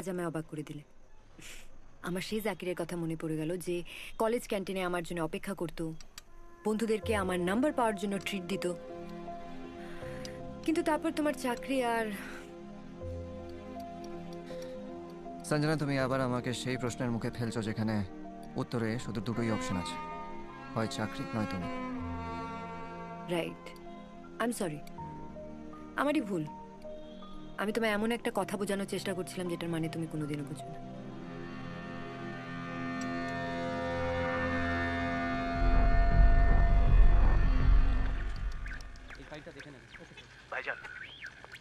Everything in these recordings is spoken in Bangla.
আজ আমায় অবাক করে দিলে। আমার সেই জাকিরের কথা মনে পড়ে গেল যে কলেজ ক্যান্টিনে আমার জন্য অপেক্ষা করত, বন্ধুদেরকে আমার নাম্বার পাওয়ার জন্য ট্রিট দিত। কিন্তু তারপর তোমার চাকরি আর সঞ্জনা, তুমি আবার আমাকে সেই প্রশ্নের মুখে ফেলছো যেখানে উত্তরে শুধু দুটোই অপশন আছে, হয় চাকরি নয় তুমি। রাইট, আই এম সরি, আমারই ভুল। আমি তোমায় এমন একটা কথা বোঝানোর চেষ্টা করছিলাম যেটার মানে তুমি কোনোদিনও বুঝবে না। भाईजान,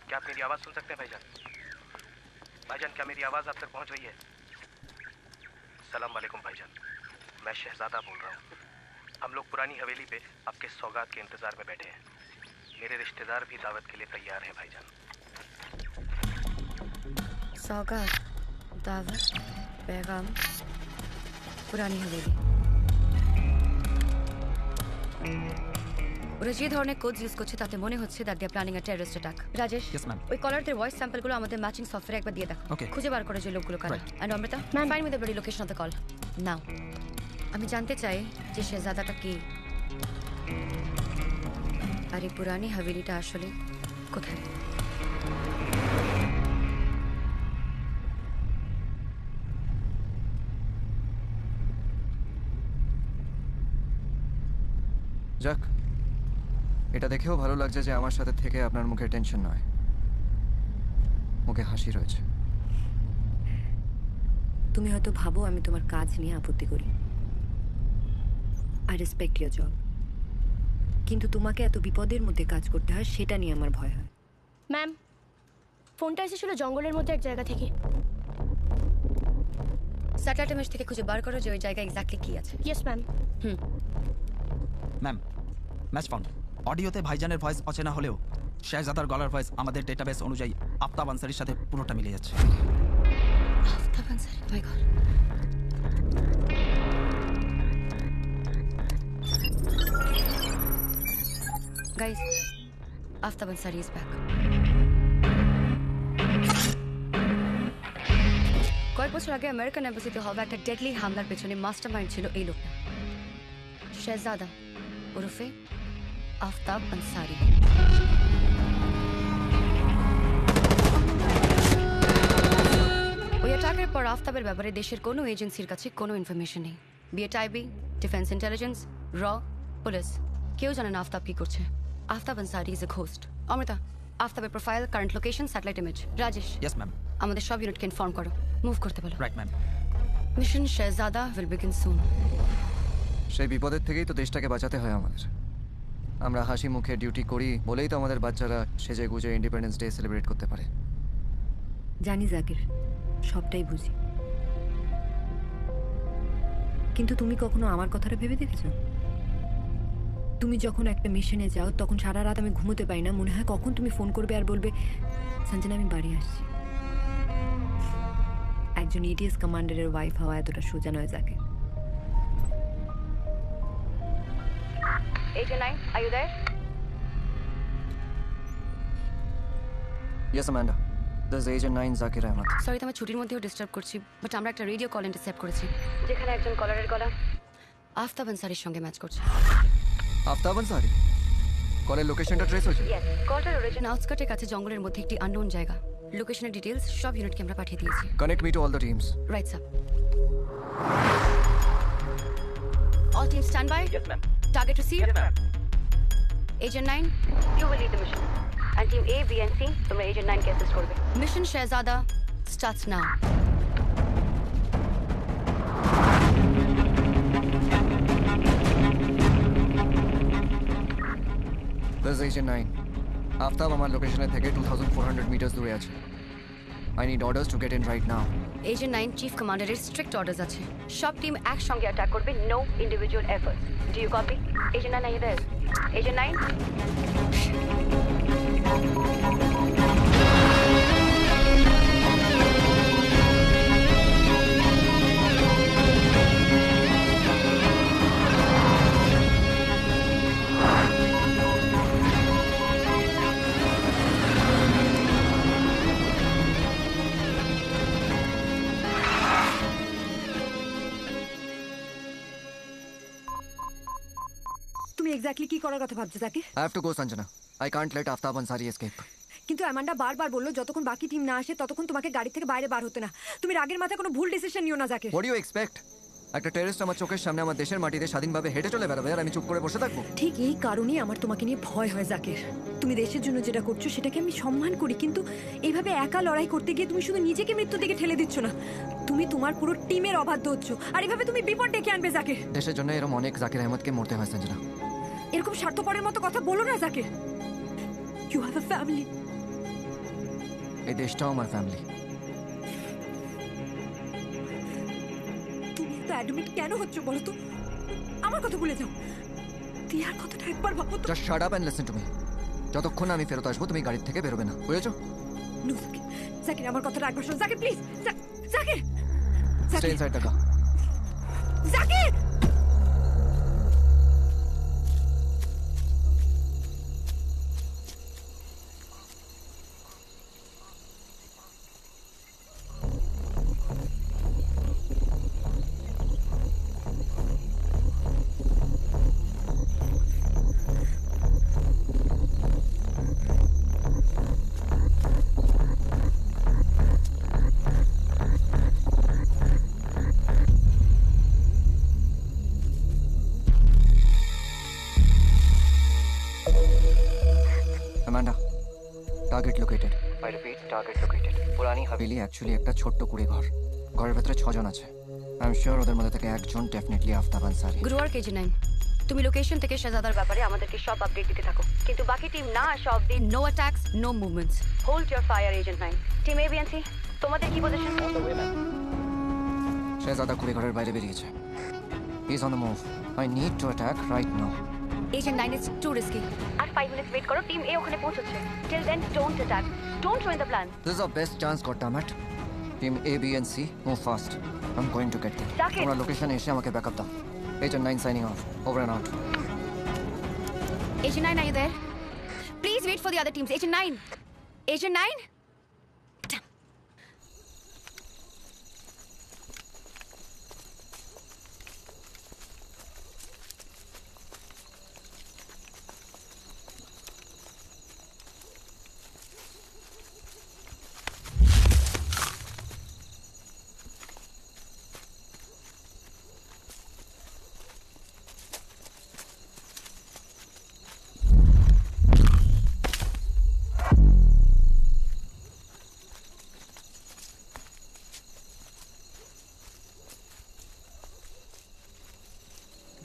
क्या आप मेरी आवाज़ सुन सकते हैं भाईजान? भाईजान, क्या मेरी आवाज़ आप तक पहुंच रही है? सलाम वालेकुम भाईजान, मैं शहजादा बोल रहा हूँ। हम लोग पुरानी हवेली पे आपके सौगात के इंतज़ार में बैठे हैं। मेरे रिश्तेदार भी दावत के लिए तैयार हैं भाईजान। सौगात, दावत, पैगाम, पुरानी हवेली। ওরা যে ধরনের কোড ইউজ করছে তাতে মনে হচ্ছে that they are planning a terrorist attack. Rajesh, Yes, ma'am. ওই কলারদের ভয়েস স্যাম্পলগুলো আমাদের ম্যাচিং সফটওয়্যারে একবার দিয়ে দেখো। Okay. খুঁজে বার করে যে লোকগুলো কারা। Right. And Amrita, find me the bloody location of the call now. আমি জানতে চাই যে শেহজাদাটা কি আর এই পুরানি হাভেলিটা আসলে কোথায়। যাক, এটা দেখেও ভালো লাগছে যে আমার সাথে থেকে আপনার মুখে টেনশন নয়, মুখে হাসি রয়েছে। তুমি হয়তো ভাবো আমি তোমার কাজ নিয়ে আপত্তি করি। আই রেসপেক্ট ইয়োর জব, কিন্তু তোমাকে এত বিপদের মধ্যে কাজ করতে হয় সেটা নিয়ে আমার ভয় হয়। ম্যাম, ফোনটা এসেছিল জঙ্গলের মধ্যে এক জায়গা থেকে। স্যাটেলাইট ইমেজ থেকে খুঁজে বার করো যে ওই জায়গায় এক্স্যাক্টলি কি আছে। Yes ma'am. Ma'am, match found. অডিওতে ভাইজানের ভয়েস অচেনা হলেও শেহজাদার গলার ভয়েস আমাদের ডেটাবেস অনুযায়ী আফতাব আনসারির সাথে পুরোটা মিলে যাচ্ছে। Aftab Ansari, my god. Guys, Aftab Ansari is back. কয়েক বছর আগে আমেরিকান এম্বাসিতে হওয়া একটা ডেডলি হামলার পেছনে মাস্টারমাইন্ড ছিল এই লোকটা, শেহজাদা ওরফে আফতাব আনসারি। ওই অ্যাটাকের পর আফতাবের ব্যাপারে দেশের কোনো এজেন্সির কাছে কোনো ইনফরমেশন নেই। বিএট আইবি, ডিফেন্স ইন্টেলিজেন্স, র, পুলিশ, কেউ জানে না আফতাব কি করছে। Aftab Ansari is a ghost. Amrita, আফতাবের profile, current location, satellite image. Rajesh, yes ma'am. আমাদের সব ইউনিটকে ইনফর্ম করো, মুভ করতে বলো। Right ma'am. Mission Shehzada will begin soon. সেই বিপদের থেকেই তো দেশটাকে বাঁচাতে হয় আমাদের। আমরা হাসি মুখে ডিউটি করি বলেই তো আমাদের বাচ্চারা সেজে গুজে ইন্ডিপেন্ডেন্স ডে সেলিব্রেট করতে পারে। জানি জাকির, সবটাই বুঝি, কিন্তু তুমি কখনো আমার কথাটা ভেবে দেখেছো? তুমি যখন একটা মিশনে যাও তখন সারা রাত আমি ঘুমোতে পাই না, মনে হয় কখন তুমি ফোন করবে আর বলবে সঞ্জনা আমি বাড়ি আসছি। একজন ইডিএস কমান্ডারের ওয়াইফ হওয়া এতটা সোজা নয় Zakir. Agent 9, are you there? Yes, Amanda. This is Agent 9 Zakir Ahmed. Sorry, তোমার ছুটির মধ্যেও ডিস্টার্ব করছি, বাট আমরা একটা রেডিও কল ইন্টারসেপ্ট করেছি যেখানে একজন কলারের গলা আফতাব আনসারির সঙ্গে ম্যাচ করছে। আফতাব আনসারি? কলের লোকেশনটা ট্রেস হয়েছে? কলটার অরিজিন আউটস্কার্টের কাছে জঙ্গলের মধ্যে একটি আননোন জায়গা। লোকেশনের ডিটেইলস সব ইউনিটকে আমরা পাঠিয়ে দিয়েছি। Connect me to all the teams. Right sir. All teams stand by. Yes, ma'am. Target received. Yes, ma'am. Agent 9, you will lead the mission. And team A, B and C, তোমরা Agent 9 কে অ্যাসিস্ট করবে। Mission Shehzada starts now. This is Agent 9. Aftab আমার লোকেশনের থেকে 2400 মিটার দূরে আছে। I need orders to get in right now. Agent 9 chief কমান্ডারের স্ট্রিক্ট অর্ডার্স আছে। সব টিম একসঙ্গে অ্যাটাক করবে, no individual efforts. Do you copy? Agent 9, are you there? Agent 9? Exactly কি করার কথা ভাবছো Zakir? I have to go, Sanjana. I can't let Aftab Ansari escape. কিন্তু অ্যামান্ডা বারবার বললো যতক্ষণ বাকি টিম না আসে ততক্ষণ তোমাকে গাড়ি থেকে বাইরে বার হতে না। তুমি রাগের মাথায় কোনো ভুল ডিসিশন নিও না Zakir. What do you expect? একটা টেররিস্ট আমার চোখের সামনে আমার দেশের মাটিতে স্বাধীনভাবে হেঁটে চলে বেড়াবে আর আমি চুপ করে বসে থাকবো? ঠিক এই কারণেই আমার তোমাকে নিয়ে ভয় হয় জাকির। তুমি দেশের জন্য যেটা করছো সেটাকে আমি সম্মান করি, কিন্তু এইভাবে একা লড়াই করতে গিয়ে তুমি শুধু নিজেকে মৃত্যুর দিকে ঠেলে দিচ্ছ না, তুমি তোমার পুরো টিমের অবাধ্য হচ্ছ। আর এভাবে তুমি বিপদ ডেকে আনবে জাকির। দেশের জন্য এরকম অনেক জাকির আহমদকে মরতে হয় সঞ্জনা। এরকম স্বার্থপরের মতো কথা বলো না Zakir. You have a family. এই দেশটাও আমার ফ্যামিলি। তুমি তো অ্যাডমিট কেন হচ্ছ বলো তো? আমার কথা ভুলে যাও। তিয়ার কথাটা একবার ভাবো তো। Just shut up and listen to me. যতক্ষণ না আমি ফেরত আসবো তুমি গাড়ি থেকে বেরোবে না, বুঝেছো? নো জাকির, জাকির আমার কথাটা একবার শোনো Zakir, please. Zakir, stay Zakir, inside the car. Zakir. Amanda, target located. I repeat, target located. পুরানি হাভেলি অ্যাকচুয়ালি একটা ছোট্ট কুড়ে ঘর। ঘরের ভেতরে 6 জন আছে। আই এম শিওর ওদের মধ্যে থেকে একজন ডেফিনেটলি আফতাব আনসারি। গুরুয়ার কেজি 9 তুমি লোকেশন থেকে শাহজাদার ব্যাপারে আমাদেরকে সব আপডেট দিতে থাকো, কিন্তু বাকি টিম না আসা অবধি no attacks, no movements. Hold your fire agent 9। Team A B and C তোমাদের কি পজিশন? শাহজাদা কুড়ে ঘরের বাইরে বেরিয়েছে। He is on the move. I need to attack right now. Agent 9 is too risky. আর 5 মিনিটস ওয়েট করো, টিম এ ওখানে পৌঁছচ্ছে। Till then don't attack, don't ruin the plan. This is our best chance, goddammit. Team A, B and C, move fast. I'm going to get them. Sakit. তোমরা লোকেশনে এসে আমাকে ব্যাকআপ দাও। Agent 9 signing off. Over and out. Agent 9, are you there? Please wait for the other teams. Agent 9. Agent 9?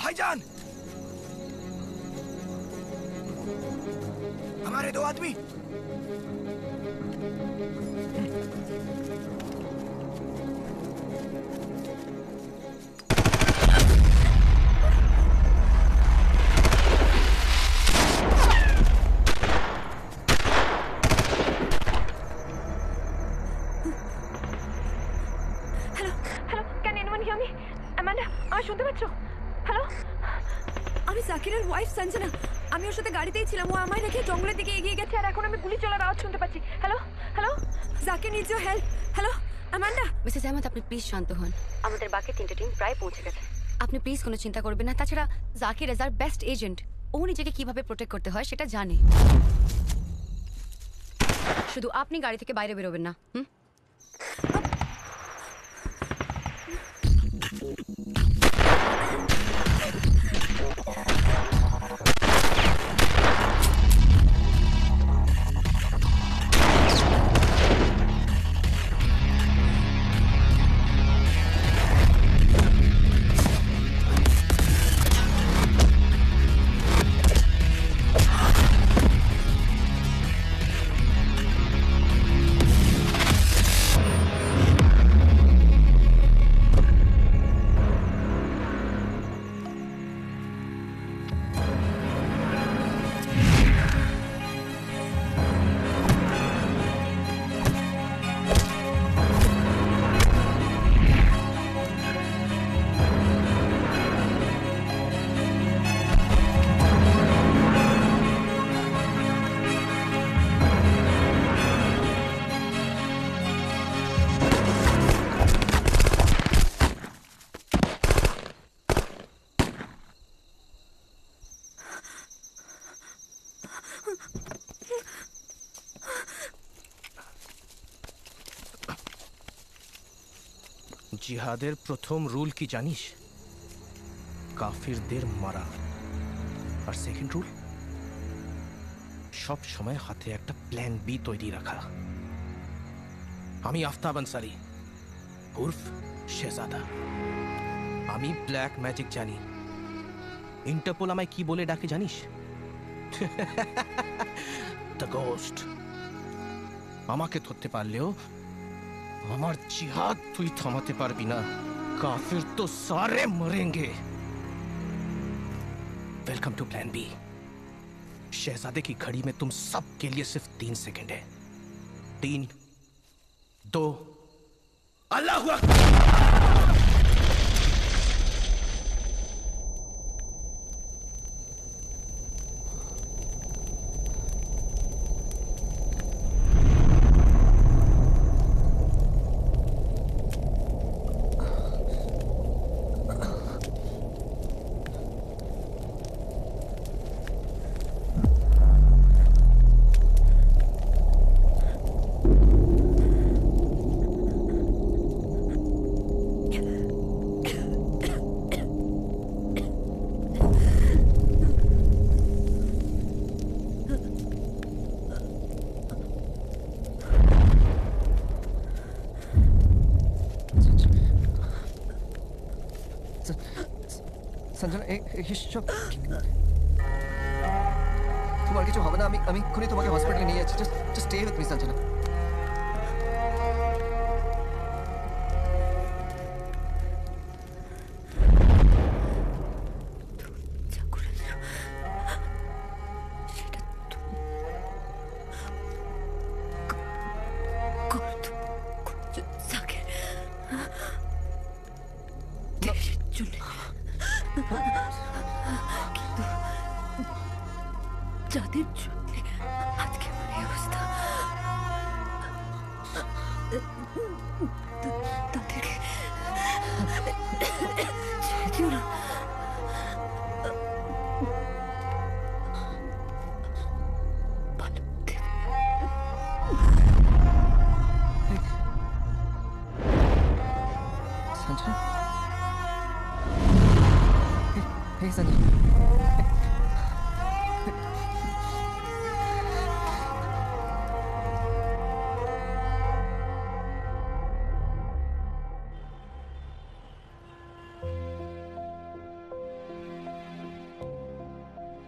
भाईजान, हमारे 2 आदमी। Hello, hello, can anyone hear me? Amanda, আমার শুনতে পাচ্ছ? হ্যালো, আমি জাকিরের ওয়াইফ সঞ্জনা। আমি ওর সাথে গাড়িতেই ছিলাম। ও আমায় রেখে জঙ্গলের দিকে এগিয়ে গেছে আর এখন আমি গুলি চলার আওয়াজ শুনতে পাচ্ছি। Hello, hello, Zakir needs your help. Hello, Amanda. Mrs Ahmed, আপনি প্লিজ শান্ত হন। আমাদের বাকি 3টে টিম প্রায় পৌঁছে গেছে। আপনি প্লিজ কোনো চিন্তা করবেন না। তাছাড়া Zakir is our best agent. ও নিজেকে কিভাবে প্রোটেক্ট করতে হয় সেটা জানে। শুধু আপনি গাড়ি থেকে বাইরে বেরোবেন না। হুম? জিহাদের প্রথম রুল কি জানিস? কাফিরদের মারা। আর সেকেন্ড রুল, সব সময় হাতে একটা প্ল্যান বি তৈরি রাখা। আমি আফতাব আনসারি উর্ফ শেহজাদা। আমি ব্ল্যাক ম্যাজিক জানি। ইন্টারপোল আমায় কি বলে ডাকে জানিস? The ghost. আমাকে ধরতে পারলেও আমার জিহাদ তুই থামাতে পারবি না। काफिर तो सारे मरेंगे। Welcome to plan B. शहजादे की घड़ी में तुम सब के लिए सिर्फ 3 सेकंड है। 3, 2, अल्लाह अकबर। সঞ্জনা তোমার কিছু হবে না। আমি এক্ষুনি তোমাকে হসপিটালে নিয়ে যাচ্ছি। Just stay with me Sanjana. যাদের জন্য আজকে আমার এই অবস্থা, তাদেরকে ছেড়ে দিও না। ভালো থেকো। সঞ্জনা, এই সঞ্জনা,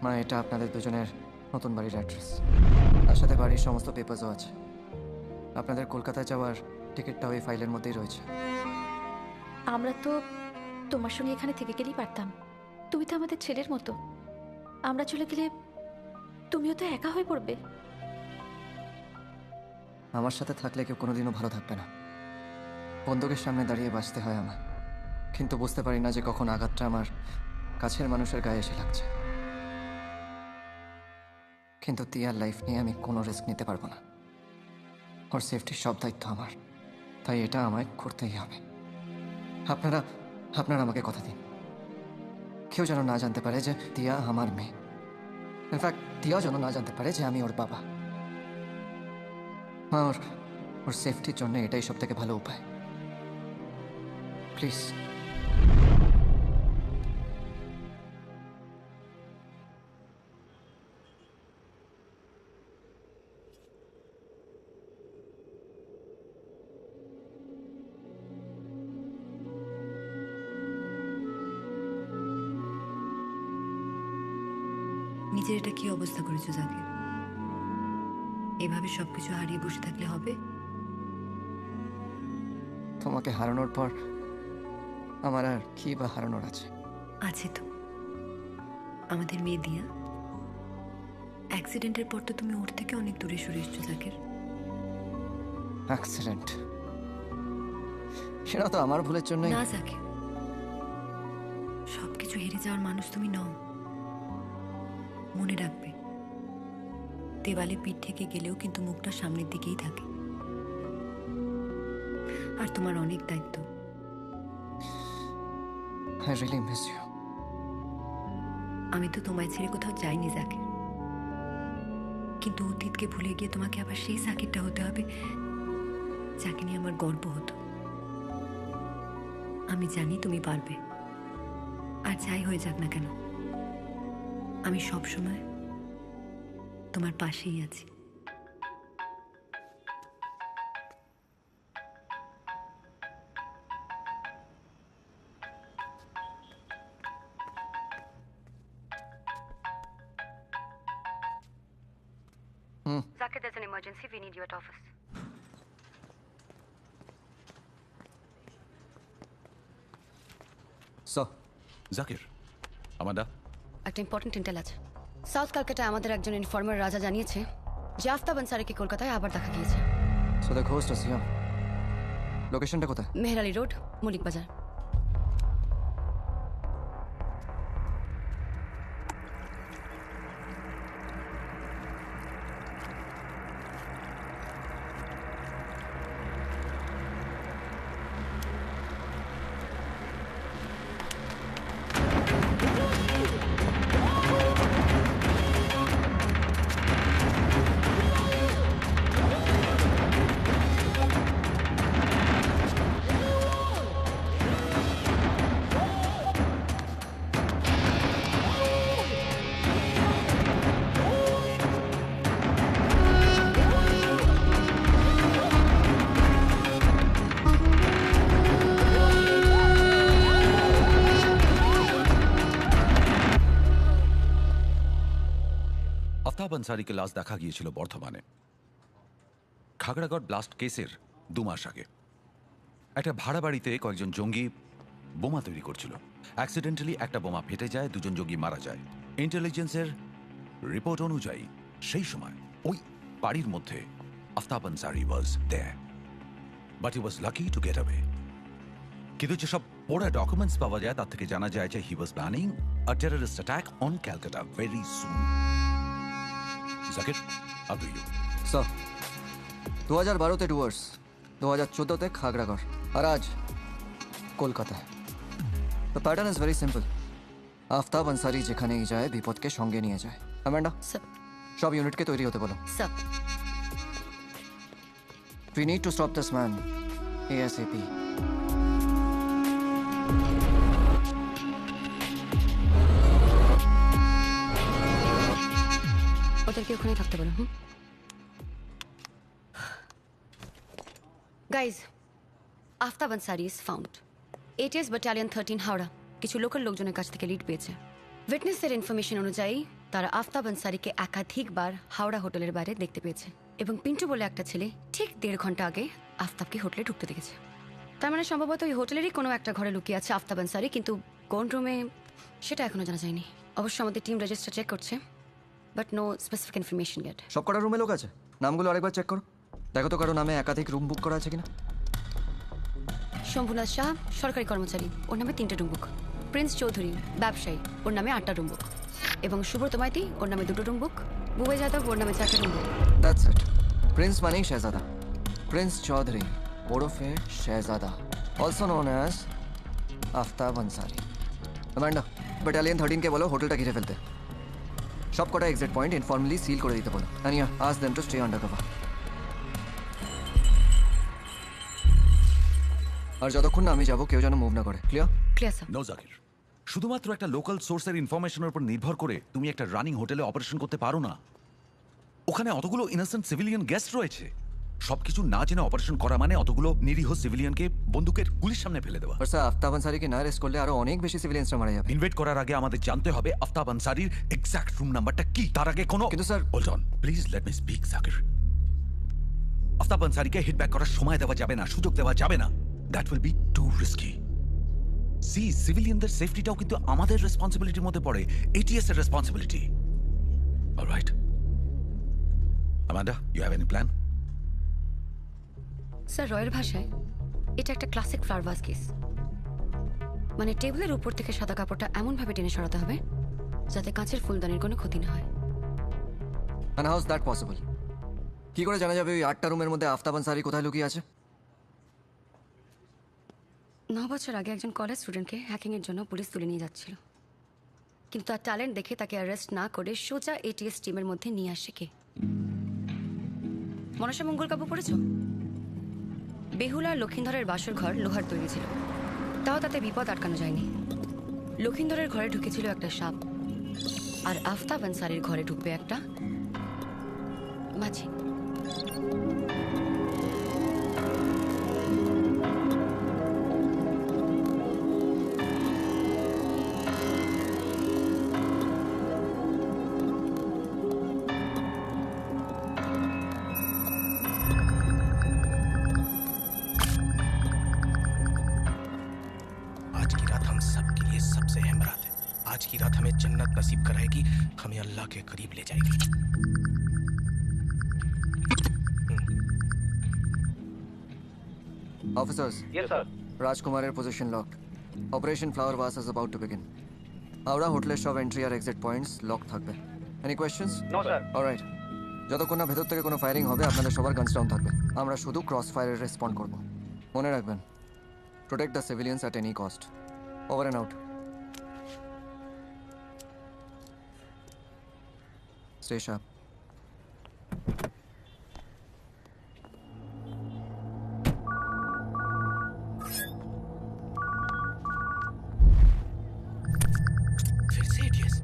মা এটা আপনাদের দুজনের নতুন বাড়ির অ্যাড্রেস, তার সাথে বাড়ির সমস্ত পেপারসও আছে। আপনাদের কলকাতায় যাওয়ার টিকিটটাও এই ফাইলের মধ্যেই রয়েছে। আমরা তো তোমার সঙ্গে এখানে থেকে গেলেই পারতাম। তুমি তো আমাদের ছেলের মতো। আমরা চলে গেলে তুমিও তো একা হয়ে পড়বে। আমার সাথে থাকলে কেউ কোনোদিনও ভালো থাকবে না। বন্দুকের সামনে দাঁড়িয়ে বাঁচতে হয় আমার, কিন্তু বুঝতে পারি না যে কখন আঘাতটা আমার কাছের মানুষের গায়ে এসে লাগছে। কিন্তু তিয়ার লাইফ নিয়ে আমি কোনো রিস্ক নিতে পারবো না। ওর সেফটির সব দায়িত্ব আমার, তাই এটা আমায় করতেই হবে। আপনারা আমাকে কথা দিন, কেউ যেন না জানতে পারে যে তিয়া আমার মেয়ে। ইনফ্যাক্ট তিয়াও যেন না জানতে পারে যে আমি ওর বাবা। মা, ওর সেফটির জন্য এটাই সব থেকে ভালো উপায়। প্লিজ। নিজের এটা কি অবস্থা করেছো জাকির? এভাবে সবকিছু হারিয়ে বসে থাকলে হবে? তোমাকে হারানোর পর আমার আর কি বা হারানোর আছে? আছে তো, আমাদের মেয়ে দিয়া। অ্যাক্সিডেন্টের পর তো তুমি ওর থেকে অনেক দূরে সরে এসছো জাকির। অ্যাক্সিডেন্ট? সেটা তো আমার ভুলের জন্যই। না জাকির, সবকিছু হেরে যাওয়ার মানুষ তুমি নও। মনে রাখবে, দেওয়ালে পিঠ থেকে গেলেও কিন্তু মুখটা সামনের দিকেই থাকে। আর তোমার অনেক দায়িত্ব। I really miss you. আমি তো তোমায় ছেড়ে কোথাও যাইনি জাকির, কিন্তু অতীতকে ভুলে গিয়ে তোমাকে আবার সেই জাকিরটা হতে হবে যাকে নিয়ে আমার গর্ব হতো। আমি জানি তুমি পারবে, আর যাই হয়ে যাক না কেন আমি সব সময় তোমার পাশেই আছি। Zakir, there's an emergency. We need you at office. So Zakir, Amanda, একটা ইম্পর্টেন্ট ইন্টেল আছে। সাউথ কলকাতায় আমাদের একজন ইনফর্মার রাজা জানিয়েছে যে আফতাব আনসারিকে কলকাতায় আবার দেখা গিয়েছে। So the ghost is here. লোকেশনটা কোথায়? মেহের আলী রোড, মলিক বাজার। আফতাব আনসারিকে লাশ দেখা গিয়েছিল বর্ধমানে খাগড়াগড় ব্লাস্ট কেসের 2 মাস আগে। একটা ভাড়া বাড়িতে কয়েকজন জঙ্গি বোমা তৈরি করছিল। অ্যাক্সিডেন্টালি একটা বোমা ফেটে যায়, 2 জন জঙ্গি মারা যায়। ইন্টেলিজেন্সের রিপোর্ট অনুযায়ী সেই সময় ওই বাড়ির মধ্যে Aftab Ansari was there, but he was lucky to get away. কিন্তু যেসব পোড়া ডকুমেন্টস পাওয়া যায় তার থেকে জানা যায় যে he was planning a terrorist attack on Calcutta very soon. Zakir, how do you? So 2012তে ডুয়ার্স, 2014তে খাগড়াগড়, আর আজ কলকাতায়। The pattern is very simple. Aftab Ansari যেখানেই যায় বিপদকে সঙ্গে নিয়ে যায়। Amanda, sir. সব ইউনিটকে তৈরি হতে বলো। Sir. We need to stop this man ASAP. ওদেরকে ওখানেই থাকতে বলো। Guys, Aftab Ansari is found. ATS battalion 13 Howrah কিছু লোকাল লোকজনের কাছ থেকে লিড পেয়েছে। উইটনেসের ইনফরমেশন অনুযায়ী তারা আফতাব আনসারিকে একাধিকবার হাওড়া হোটেলের বাইরে দেখতে পেয়েছে, এবং পিন্টু বলে একটা ছেলে ঠিক 1.5 ঘন্টা আগে আফতাবকে হোটেলে ঢুকতে দেখেছে। তার মানে সম্ভবত ওই হোটেলেরই কোনো একটা ঘরে লুকিয়ে আছে আফতাব আনসারি, কিন্তু কোন রুমে সেটা এখনো জানা যায়নি। অবশ্য আমাদের টিম রেজিস্টার চেক করছে, but no specific information get. সব কটা রুমে লোক আছে? নামগুলো আরেকবার চেক করো, দেখো তো কারো নামে একাধিক রুম বুক করা আছে কিনা। শম্ভুনাথ শাহ সরকারি কর্মচারী, ওর নামে 3টে রুম বুক। প্রিন্স চৌধুরী ব্যবসায়ী, ওর নামে 8টা রুম বুক। এবং সুব্রত মাইতি, ওর নামে 2টো রুম বুক। বুবে যাদব, ওর নামে 4টে room book. That's it. Prince মানেই শেহজাদা। প্রিন্স চৌধুরী ওরফে Shehzada, also known as Aftab Ansari. Amanda, battalion 13কে বলো হোটেলটা ঘিরে ফেলতে। সব কটা এক্সিট পয়েন্ট ইনফর্মালি সিল করে দিতে বলো। আনিয়া, ask them to stay under cover. আর যতক্ষণ না আমি যাবো কেউ যেন মুভ না করে। Clear? Clear sir. No Zakir, শুধুমাত্র একটা লোকাল সোর্সের ইনফরমেশনের উপর নির্ভর করে তুমি একটা রানিং হোটেলে অপারেশন করতে পারো না। ওখানে অতগুলো ইনোসেন্ট সিভিলিয়ান গেস্ট রয়েছে। সবকিছু না জেনে অপারেশন করা মানে অতগুলো নিরীহ সিভিলিয়ানকে বন্দুকের গুলির সামনে ফেলে দেওয়া। আর স্যার, আফতাব আনসারিকে না রেস্ট করলে আরো অনেক বেশি সিভিলিয়ানসরা মারা যাবে। ইনভেট করার আগে আমাদের জানতে হবে আফতাব আনসারির এক্সাক্ট রুম নাম্বারটা কি। তার আগে কোনো কিন্তু sir, hold on please, let me speak Zakir. Aftab আনসারিকে হিট ব্যাক করার সময় দেওয়া যাবে না, সুযোগ দেওয়া যাবে না। That will be too risky. সি, সিভিলিয়ানদের সেফটিটাও কিন্তু আমাদের রেসপন্সিবিলিটির মধ্যে পড়ে, ATS এর responsibility. Alright Amanda, you have any plan? Sir, রয়ের ভাষায় এটা একটা ক্লাসিক ফ্লাওয়ার ভাস কেস। মানে টেবিলের উপর থেকে সাদা কাপড়টা এমনভাবে টেনে সরাতে হবে যাতে কাঁচের ফুলদানির কোনো ক্ষতি না হয়। And how is that possible? কি করে জানা যাবে ওই 8টা রুমের মধ্যে আফতাব আনসারি কোথায় লুকিয়ে আছে? 9 বছর আগে একজন কলেজ স্টুডেন্টকে হ্যাকিংয়ের জন্য পুলিশ তুলে নিয়ে যাচ্ছিল, কিন্তু তার ট্যালেন্ট দেখে তাকে অ্যারেস্ট না করে সোজা ATS টিমের মধ্যে নিয়ে আসে কে? মনসা মঙ্গল কাব্য পড়েছ? বেহুলা আর লক্ষিন্দরের বাসর ঘর লোহার তৈরি ছিল, তাও তাতে বিপদ আটকানো যায়নি। লক্ষিন্দরের ঘরে ঢুকেছিল একটা সাপ, আর আফতাব আনসারির ঘরে ঢুকবে একটা মাছি। आज की रात हम सब के लिए सबसे अहम रात है। आज की रात हमें जन्नत नसीब कराएगी, हमें अल्लाह के करीब ले जाएगी। Officers. Yes, sir. Rajkumarer position locked. Operation Flower Vase is about to begin. Aura হোটেলের সব এন্ট্রি আর এক্সিট পয়েন্টস লক থাকবে। Any questions? No, sir. Alright. যতক্ষণ না ভেতর থেকে কোনো ফায়ারিং হবে আপনাদের সবার গানস ডাউন থাকবে। আমরা শুধু ক্রস ফায়ারে রেসপন্ড করব। মনে রাখবেন, protect the civilians at any cost. Over and out. Stay sharp. फिर से इडियट्स।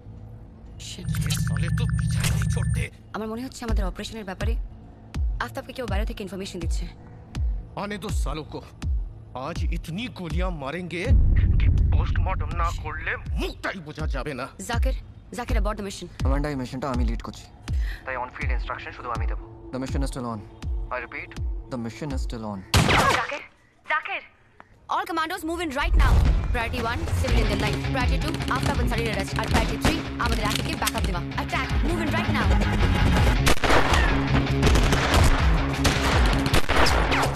Shit. ये साले तो पीछा नहीं छोड़ते। আমার মনে হচ্ছে আমাদের অপারেশনের ব্যাপারে আফতাবকে কেউ বাইরে থেকে ইনফরমেশন দিচ্ছে। आने दो सालों को। आज इतनी गोलियां मारेंगे कि पोस्टमार्टम ना করলে মুখটাই বোঝা যাবে না। Zakir abort the mission. Amanda, এই মিশনটা আমি লিড করছি, তাই অন ফিল্ড ইনস্ট্রাকশন শুধু আমি দেবো। The mission is still on. I repeat, the mission is still on. Zakir, all commandos move in right now. Priority 1, civilian in line. Priority 2, Aftab Ansari arrest. At priority 3, আমাদের আকিকে ব্যাকআপ দেওয়া। Attack, move in right now.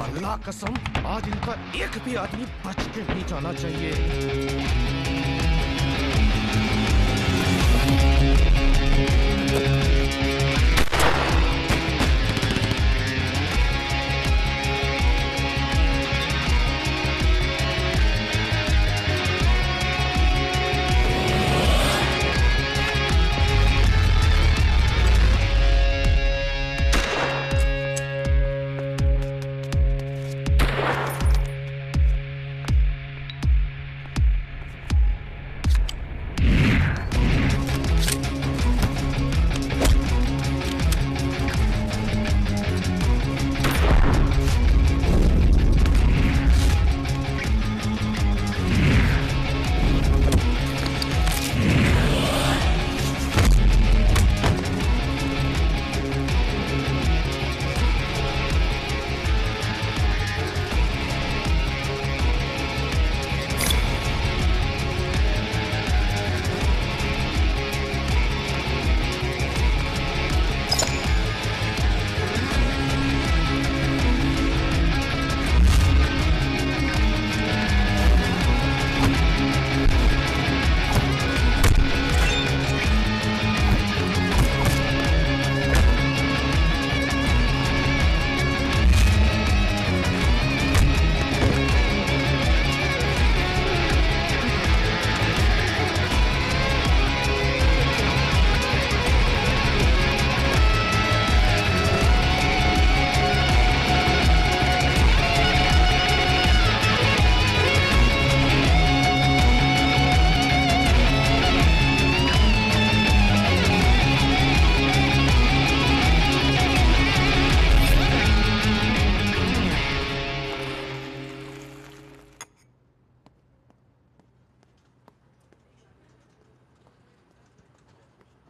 अल्लाह कसम, आज इनका एक भी आदमी बच के नहीं जाना चाहिए।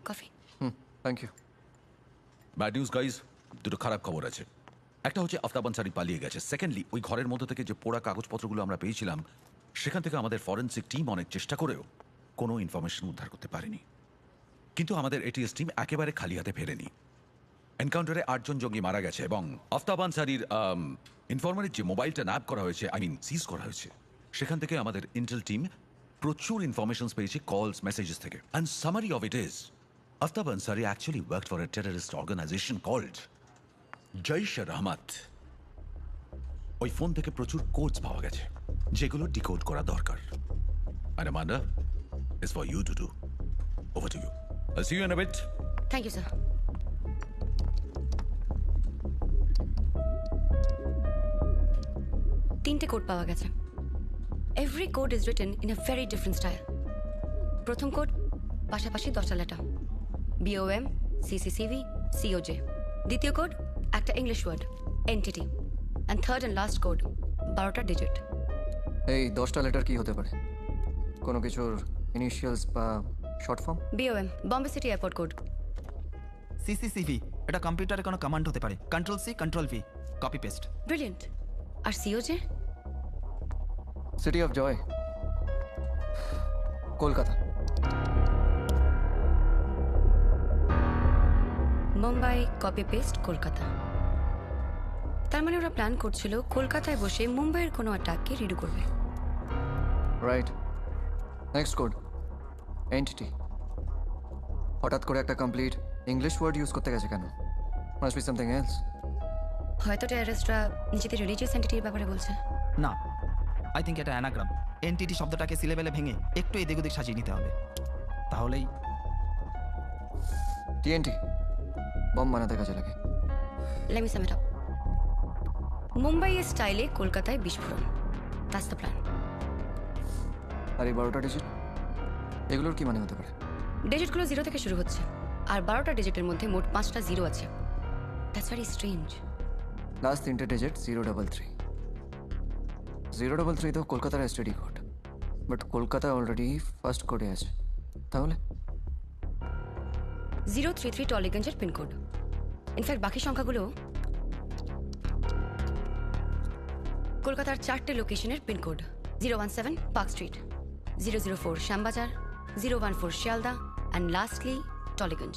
Coffee. Thank you. Bad news guys, দুটো খারাপ খবর আছে। একটা হচ্ছে আফতাব আনসারি পালিয়ে গেছে। সেকেন্ডলি, ওই ঘরের মধ্যে থেকে যে পোড়া কাগজপত্রগুলো আমরা পেয়েছিলাম, সেখান থেকে আমাদের ফরেন্সিক টিম অনেক চেষ্টা করেও কোনো ইনফরমেশন উদ্ধার করতে পারেনি। কিন্তু আমাদের এটিএস টিম একেবারে খালি হাতে ফেরেনি। এনকাউন্টারে 8 জন জঙ্গি মারা গেছে এবং আফতাব আনসারির ইনফরমারের যে মোবাইলটা ন্যাপ করা হয়েছে, সিজ করা হয়েছে, সেখান থেকে আমাদের ইন্টেল টিম প্রচুর ইনফরমেশন পেয়েছে কলস, মেসেজেস থেকে। And summary of it is, Aftab Ansari actually worked for a terrorist organization called Jaish-e Rahmat. ওই ফোন থেকে প্রচুর কোডস পাওয়া গেছে, যেগুলো ডিকোড করা দরকার। And Amanda, it's for you to do. Over to you. I'll see you in a bit. Thank you sir. তিনটে কোড পাওয়া গেছে। Every code is written in a very different style. প্রথম কোড পাশাপাশি 10টা লেটার, BOM, CCCV, COJ। দ্বিতীয় কোড একটা English word, entity. And third and last code 12টা ডিজিট। এই 10টা লেটার কি হতে পারে? কোনো কিছুর ইনিশিয়ালস বা short form? BOM, Bombay city airport code. CCCV এটা কম্পিউটারে কোনো কমান্ড হতে পারে। Ctrl C Ctrl V, copy paste. Brilliant. আর COJ? City of joy, Kolkata. Mumbai, copy paste, Kolkata. তার মানে ওরা প্ল্যান করছিল কলকাতায় বসে মুম্বাইয়ের কোনো অ্যাটাককে রিডু করবে। রাইট। Next code entity. হঠাৎ করে একটা কমপ্লিট ইংলিশ ওয়ার্ড ইউজ করতে গেছে কেন? Must be something else. হয়তো টেররিস্টরা নিজেদের রিলিজিয়াস এন্টিটির ব্যাপারে বলছে। না, আই থিঙ্ক এটা অ্যানাগ্রাম। এনটিটি শব্দটাকে সিলেবেলে ভেঙে একটু এদিক ওদিক সাজিয়ে নিতে হবে, তাহলেই। TNT বম বানাতে কাজে লাগে। Let me sum it up. মুম্বাইয়ের স্টাইলে কলকাতায় বিস্ফোরণ। That's the plan. আর এই 12টা ডিজিট, এগুলোর কি মানে হতে পারে? ডিজিটগুলো 0 থেকে শুরু হচ্ছে, আর 12টা ডিজিটের মধ্যে মোট 5টা 0 আছে। That's very strange. লাস্ট 3টে ডিজিট 033। 033 তো কলকাতার STD code, but Kolkata already first কোডে আছে। তাহলে 033 টলিগঞ্জের পিনকোড। ইনফ্যাক্ট বাকি সংখ্যাগুলো কলকাতার 4টে লোকেশনের pincode. 017 park street, 004 Shyambazar, 014 Sealdah, and lastly Tollygunge.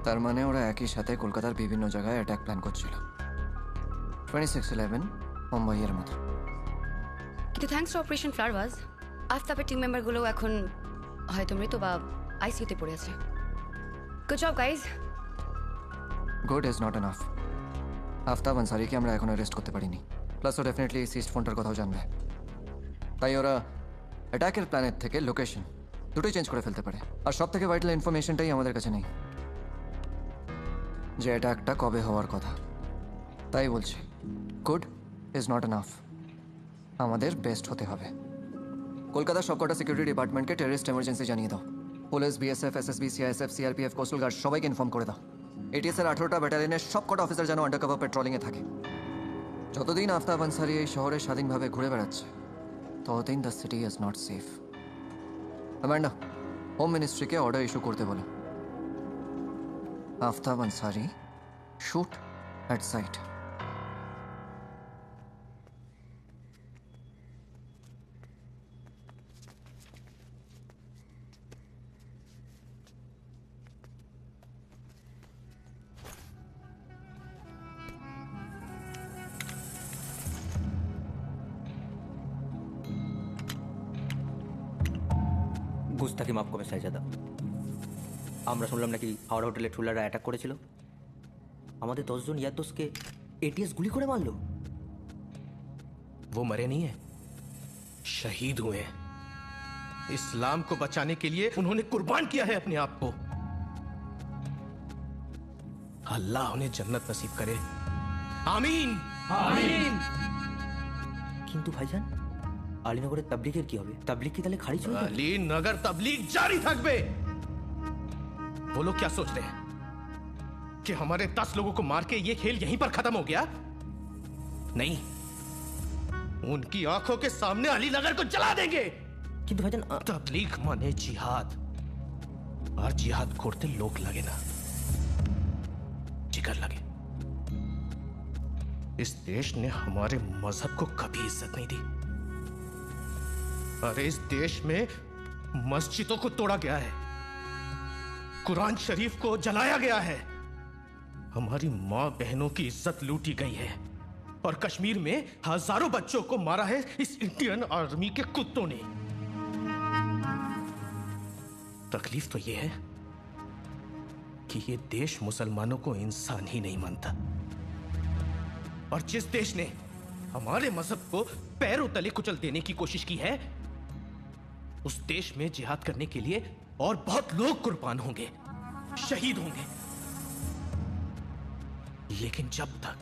তার মানে ওরা একই সাথে কলকাতার বিভিন্ন জায়গায় অ্যাটাক প্ল্যান করছিল। 2611 মুম্বাইয়ের মতো। কিন্তু থ্যাঙ্কস টু অপারেশন ফ্লাওয়ার্স, আফতাবের টিম মেম্বারগুলো এখন হয়তো মৃত বা আইসিইউতে পড়ে আছে। Good job guys. Good is not enough. Aftab আনসারিকে আমরা এখন অ্যারেস্ট করতে পারিনি, প্লাস ও ডেফিনেটলি সিস্ট ফোনটার কথাও জানবে। তাই ওরা অ্যাটাকের প্ল্যানের থেকে লোকেশন দুটোই চেঞ্জ করে ফেলতে পারে। আর সব থেকে ভাইটাল ইনফরমেশনটাই আমাদের কাছে নেই, যে অ্যাটাকটা কবে হওয়ার কথা। তাই বলছি, গুড ইজ নট এনাফ। আমাদের বেস্ট হতে হবে। কলকাতার সবকটা সিকিউরিটি ডিপার্টমেন্টকে টেররিস্ট এমার্জেন্সি জানিয়ে দাও। Police, BSF, SSB, CISF, CRPF, coastal guard সবাইকে ইনফর্ম করে দাও। ATS-এর 18টা ব্যাটালিয়নের সবকটা অফিসার যেন আন্ডারকভার পেট্রোলিংয়ে থাকে। যতদিন আফতাব আনসারি এই শহরে স্বাধীনভাবে ঘুরে বেড়াচ্ছে, ততদিন the city is not safe. Amanda, home মিনিস্ট্রিকে অর্ডার ইস্যু করতে বলো। Aftab Ansari shoot at sight. গুস্তাকি মাফ করবে শাহজাদা। আমরা শুনলাম নাকি হাওড়া হোটেলে ট্রুলাররা অ্যাটাক করেছিল। আমাদের 10 জন ইয়ার দোষকে ATS গুলি করে মারলো। वो मरे नहीं है, शहीद हुए हैं। इस्लाम को बचाने के लिए उन्होंने कुर्बान किया है अपने आप को। अल्लाह उन्हें जन्नत नसीब करे। आमीन आमीन। কিন্তু ভাইজান, আলীনগরের তাবলিগের কি হবে? তাবলিগ কি তাহলে খারিজ হয়ে যাবে? अलीनगर तबलीग जारी থাকবে। वो लोग क्या सोच रहे हैं कि हमारे 10 लोगों को मार के ये खेल यहीं पर खत्म हो गया? नहीं, उनकी आंखों के सामने अलीनगर को जला देंगे। কিন্তু ভাইজান, तबलीग माने जिहाद, और जिहाद करते लोग लगे ना, जिगर लगे। इस देश ने हमारे मजहब को कभी इज्जत नहीं दी। अरे इस देश में मस्जिदों को तोड़ा गया है, कुरान शरीफ को जलाया गया है, हमारी माँ बहनों की इज्जत लूटी गई है, और कश्मीर में हजारों बच्चों को मारा है इस इंडियन आर्मी के कुत्तों ने। तकलीफ तो यह है कि ये देश मुसलमानों को इंसान ही नहीं मानता, और जिस देश ने हमारे मजहब को पैरों तले कुचल देने की कोशिश की है, उस देश में जिहाद करने के लिए और बहुत लोग कुर्बान होंगे, शहीद होंगे। लेकिन जब तक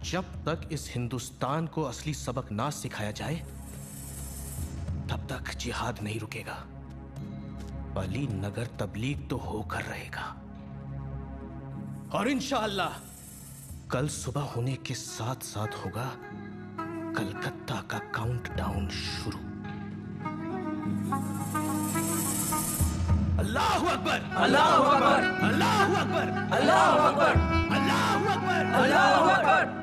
जब तक इस हिंदुस्तान को असली सबक ना सिखाया जाए तब तक जिहाद नहीं रुकेगा। अली नगर तबलीग तो होकर रहेगा और इंशाअल्लाह कल सुबह होने के साथ साथ होगा कलकत्ता का काउंटडाउन शुरू। अल्लाहु अकबर, अल्लाहु अकबर, अल्लाहु अकबर, अल्लाहु अकबर, अल्लाहु अकबर, अल्लाहु अकबर।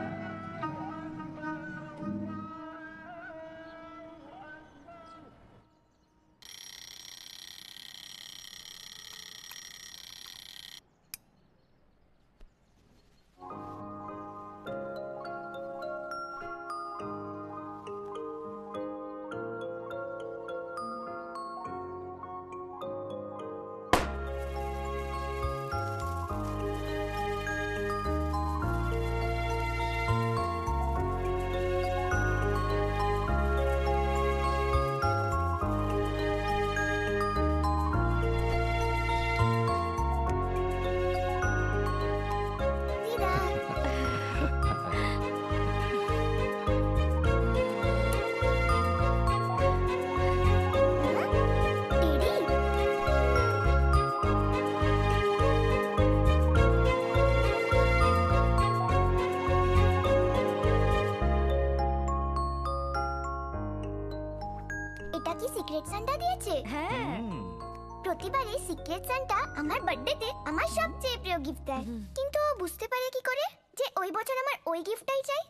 এটা কি সিক্রেট সান্টা দিয়েছে? হ্যাঁ, প্রতিবারই সিক্রেট সান্টা আমার বার্থডেতে আমার সবচেয়ে প্রিয় গিফট দেয়, কিন্তু ও বুঝতে পারে কি করে যে ওই বছর আমার ওই গিফটটাই চাই?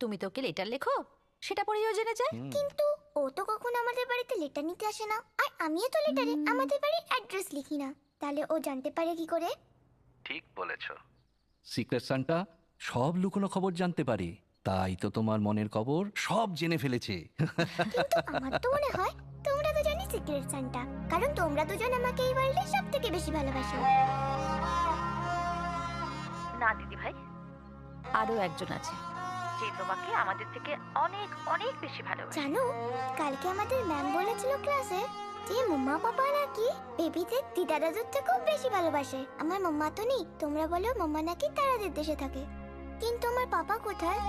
তুমি তো ওকে লেটার লেখো, সেটা পড়েও জেনে যায়। কিন্তু ও তো কখনো আমাদের বাড়িতে লেটার নিতে আসে না, আর আমিও তো লেটারে আমাদের বাড়ির অ্যাড্রেস লিখি না, তাহলে ও জানতে পারে কি করে? ঠিক বলেছো। সিক্রেট সান্টা সব লুকোনো খবর জানতে পারে, তাই তো তোমার মনের খবর সব জেনে ফেলেছে। কিন্তু আমার তো মনে হয় তোমরা দুজনই সিক্রেট সান্টা, কারণ তোমরা দুজন আমাকে এই ওয়ার্ল্ডে সবথেকে বেশি ভালোবাসো। না দিদি ভাই, আরো একজন আছে যে তোমাকে আমাদের থেকে অনেক অনেক বেশি ভালোবাসে। জানো, কালকে আমাদের ম্যাম বলেছিল ক্লাসে যে মাম্মা পাপা নাকি বেবিদের দিদা দাদুর থেকেও বেশি ভালোবাসে। আমার মাম্মা তো নেই, তোমরা বলো মাম্মা নাকি তারাদের দেশে থাকে, কিন্তু আমার পাপা কোথায়?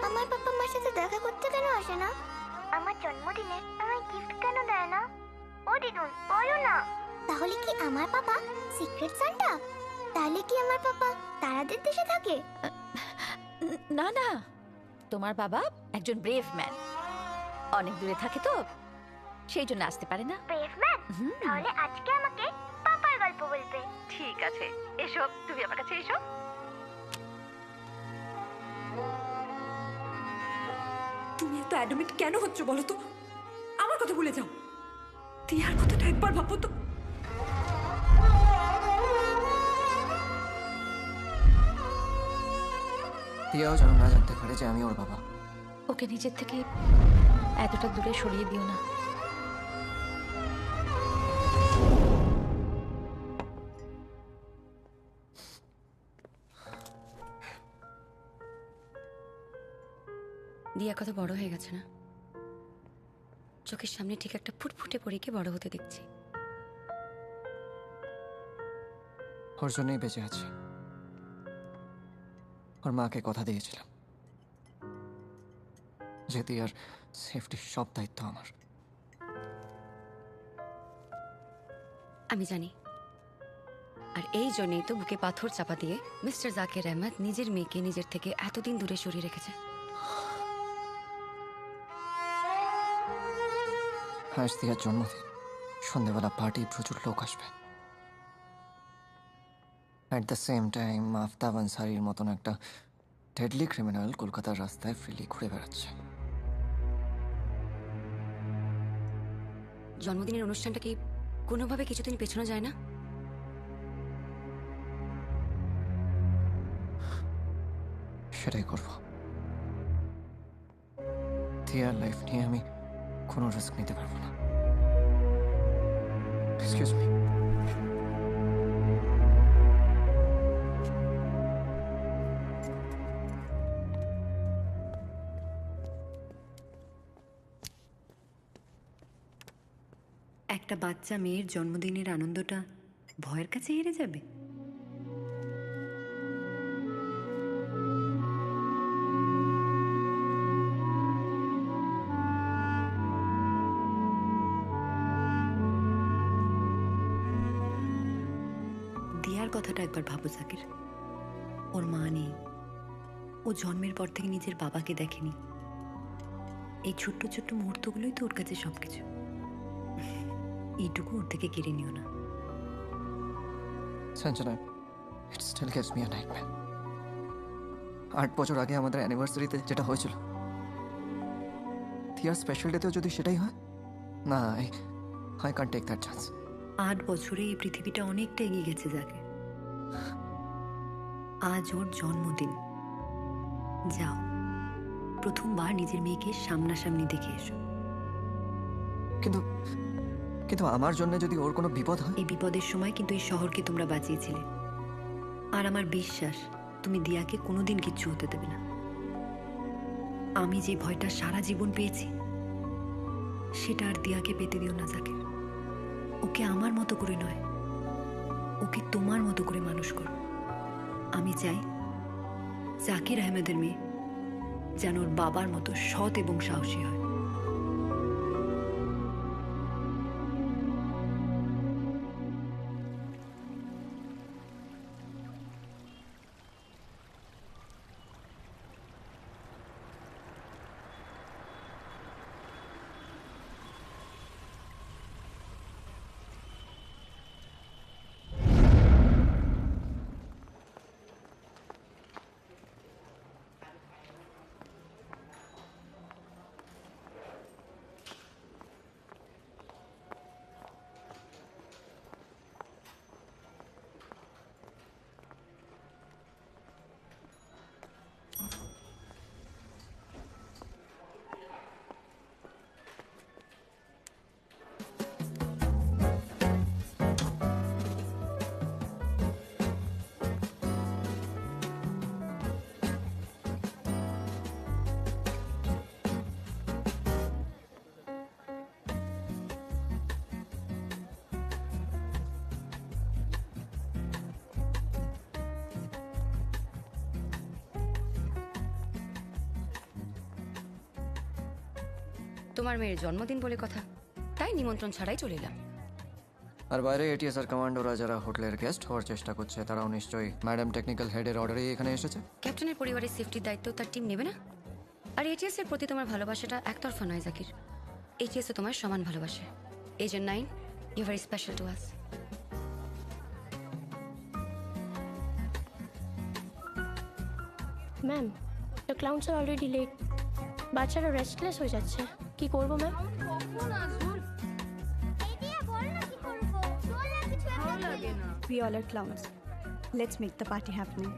আমার পাপা আমার সাথে দেখা করতে কেন আসে না? আমার জন্মদিনে আমায় গিফট কেন দেয় না? ও দিদুন বলো না। তাহলে কি আমার পাপা সিক্রেট সান্টা? তাহলে কি আমার পাপা তারাদের দেশে থাকে? না না, তোমার বাবা একজন ব্রেভ ম্যান, অনেক দূরে থাকে তো সেই জন্য আসতে পারে না। Brave man? তাহলে আজকে আমাকে পাপার গল্প বলবে। ঠিক আছে, এসো, তুমি আমার কাছে এসো। তুমি এত অ্যাডমিট কেন হচ্ছ বলো তো? আমার কথা ভুলে যাও, তিয়ার কথাটা একবার ভাবো তো। তিয়াও যেন না জানতে পারে যে আমি ওর বাবা। ওকে নিজের থেকে এতটা দূরে সরিয়ে দিও না। দিয়া কত বড় হয়ে গেছে না, চোখের সামনে ঠিক একটা ফুটফুটে পরীকে বড় হতে দেখছি। ওর জন্যই বেঁচে আছি। ওর মাকে কথা দিয়েছিলাম যে দিয়ার সেফটি সব দায়িত্ব আমার। আমি জানি, আর এই জন্যই তো বুকে পাথর চাপা দিয়ে মিস্টার জাকির আহমেদ নিজের মেয়েকে নিজের থেকে এতদিন দূরে সরিয়ে রেখেছে। আজ দিয়ার জন্মদিন, সন্ধ্যেবেলা পার্টি, প্রচুর লোক আসবে। At the same time Aftab আনসারির মতন একটা ডেডলি ক্রিমিনাল কলকাতার রাস্তায় ফ্রিলি ঘুরে বেড়াচ্ছে। জন্মদিনের অনুষ্ঠানটা কি কোনোভাবে কিছুদিন পেছানো যায় না? সেটাই করব। দিয়ার লাইফ নিয়ে আমি কোনো রিস্ক নিতে পারবো না। Excuse me. একটা বাচ্চা মেয়ের জন্মদিনের আনন্দটা ভয়ের কাছে হেরে যাবে? কথাটা একবার ভাবো জাকির। ওর মা নেই, ও জন্মের পর থেকে নিজের বাবাকে দেখেনি। এই ছোট্ট ছোট্ট মুহূর্তগুলোই তো ওর কাছে সবকিছু। এইটুকু ওর থেকে কেড়ে নিও না। Sanjana, it still gives me a nightmare. 8 বছর আগে আমাদের অ্যানিভার্সারিতে যেটা হয়েছিল, থিয়ার স্পেশাল ডেতেও যদি সেটাই হয়, না, I can't take that chance. 8 বছরে এই পৃথিবীটা অনেকটা এগিয়ে গেছে জাকির। আজ ওর জন্মদিন। যাও, প্রথমবার নিজের মেয়েকে সামনাসামনি দেখে এসো। কিন্তু কিন্তু আমার জন্য যদি ওর কোনো বিপদ হয়? এই বিপদের সময় কিন্তু এই শহরকে তোমরা বাঁচিয়েছিলে, আর আমার বিশ্বাস তুমি দিয়াকে কোনোদিন কিচ্ছু হতে দেবে না। আমি যে ভয়টা সারা জীবন পেয়েছি, সেটা আর দিয়াকে পেতে দিও না জাকির। ওকে আমার মতো করে নয়, ওকে তোমার মতো করে মানুষ করো। আমি চাই জাকির আহমেদের মেয়ে যেন ওর বাবার মতো সৎ এবং সাহসী হয়। তোমার মেয়ের জন্মদিন বলে কথা, তাই নিমন্ত্রণ ছাড়াই চলে এলাম। আর বাইরে এটিএস আর কমান্ডোরা যারা হোটেলের গেস্ট হওয়ার চেষ্টা করছে, তারাও নিশ্চয়ই ম্যাডাম টেকনিক্যাল হেডের অর্ডারেই এখানে এসেছে। ক্যাপ্টেনের পরিবারের সেফটির দায়িত্ব তার টিম নেবে না? আর এটিএস এর প্রতি তোমার ভালোবাসাটা একতরফা নয় জাকির, এটিএস তোমার সমান ভালোবাসে। Agent 9, you very special to us. Ma'am, the clowns are already late. বাচ্চারা রেস্টলেস হয়ে যাচ্ছে, কি করবো ma'am? We all are clowns. Let's make the party happening.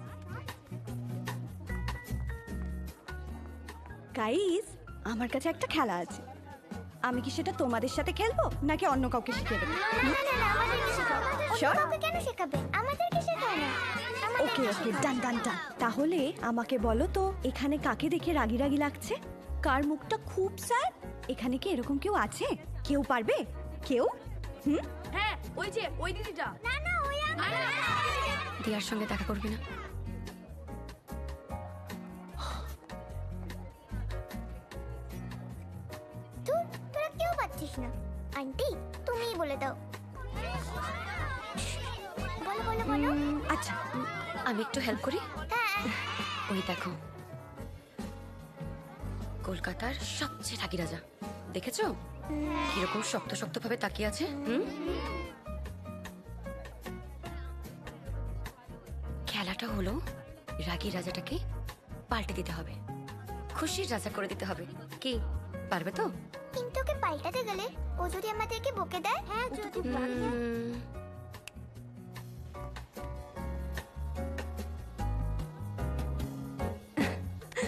Guys, আমার কাছে একটা খেলা আছে। আমি কি সেটা তোমাদের সাথে খেলবো নাকি অন্য কাউকে শিখিয়ে দেবো? ওকে ওকে, ডান ডান ডান। তাহলে আমাকে বলো তো, এখানে কাকে দেখে রাগি রাগি লাগছে? কার মুখটা খুব স্যাড? এখানে কি এরকম কেউ আছে? কেউ পারবে? কেউ? হ্যাঁ, ওই যে ওই দিদিটা। না না, ওই দিয়ার সঙ্গে দেখা করবি না? তোরা কেউ পাচ্ছিস না। আন্টি, তুমিই বলে দাও। বলো বলো বলো। আচ্ছা, আমি একটু হেল্প করি। ওই দেখো, কলকাতার সবচেয়ে ঠাকি রাজা, দেখেছো কিরকম শক্ত শক্ত ভাবে তাকিয়ে আছে? খেলাটা হলো রাগী রাজাটাকে পাল্টে দিতে হবে, খুশির রাজা করে দিতে হবে। কি পারবে তো? কিন্তু ওকে পাল্টাতে গেলে ও যদি আমাদেরকে বকে দেয়। হ্যাঁ, যদি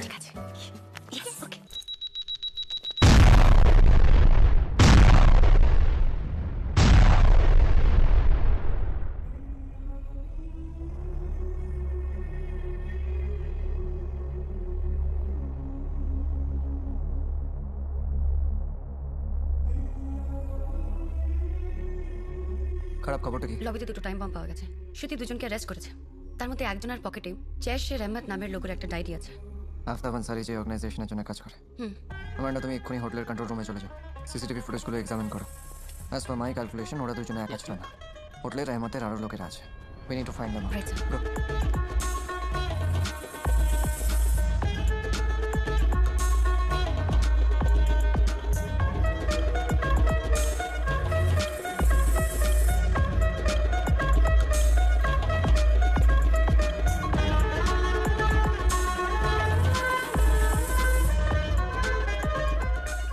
ঠিক আছে। ওকে, খারাপ খবরটা কি? লবিতে দুটো টাইম বম্ব পাওয়া গেছে। শ্রুতি দুজনকে অ্যারেস্ট করেছে। তার মধ্যে একজনের পকেটে জৈশ-এ রহমত নামের লোকের একটা ডায়েরি আছে। আফতাব আনসারি যে অর্গানাইজেশনের জন্য কাজ করে। আমান্ডা, তুমি এক্ষুনি হোটেলের কন্ট্রোল রুমে চলে যাও, সিসিটিভি ফুটেজগুলো এক্সামিন করো। অ্যাজ পার মাই ক্যালকুলেশন ওরা দুজনে একা ছিল না, হোটেলের রহমতের আরও লোকেরা আছে। We need to find them. Right, sir. Go.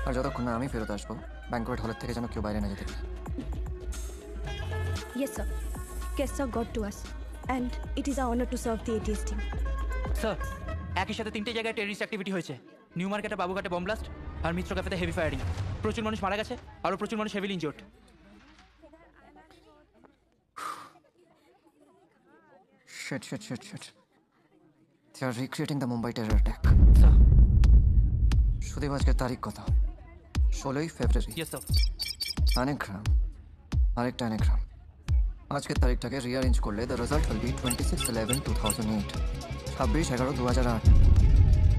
আর যতক্ষণ না আমি ফেরত আসবো ব্যাঙ্কোয়েট হলের থেকে যেন কেউ বাইরে না যেতে পারে। Yes, sir. Guests are God to us, and it is our honor to serve the ATS team. Sir একই সাথে 3টে জায়গায় টেররিস্ট অ্যাক্টিভিটি হয়েছে। নিউ মার্কেটে বাবুঘাটে বম ব্লাস্ট আর মিত্র ক্যাফেতে হেভি ফায়ারিং। প্রচুর মানুষ মারা গেছে আরও প্রচুর মানুষ heavily injured. Shit. They are recreating the Mumbai terror attack. Sir Sudip আজকের তারিখ কত? 16ই ফেব্রুয়ারি। Yes sir. অ্যানাগ্রাম, আরেকটা অ্যানাগ্রাম। আজকের তারিখটাকে রিঅ্যারেঞ্জ করলে দ্য রেজাল্ট উইল বি 26/11/2008, 26/11/2008।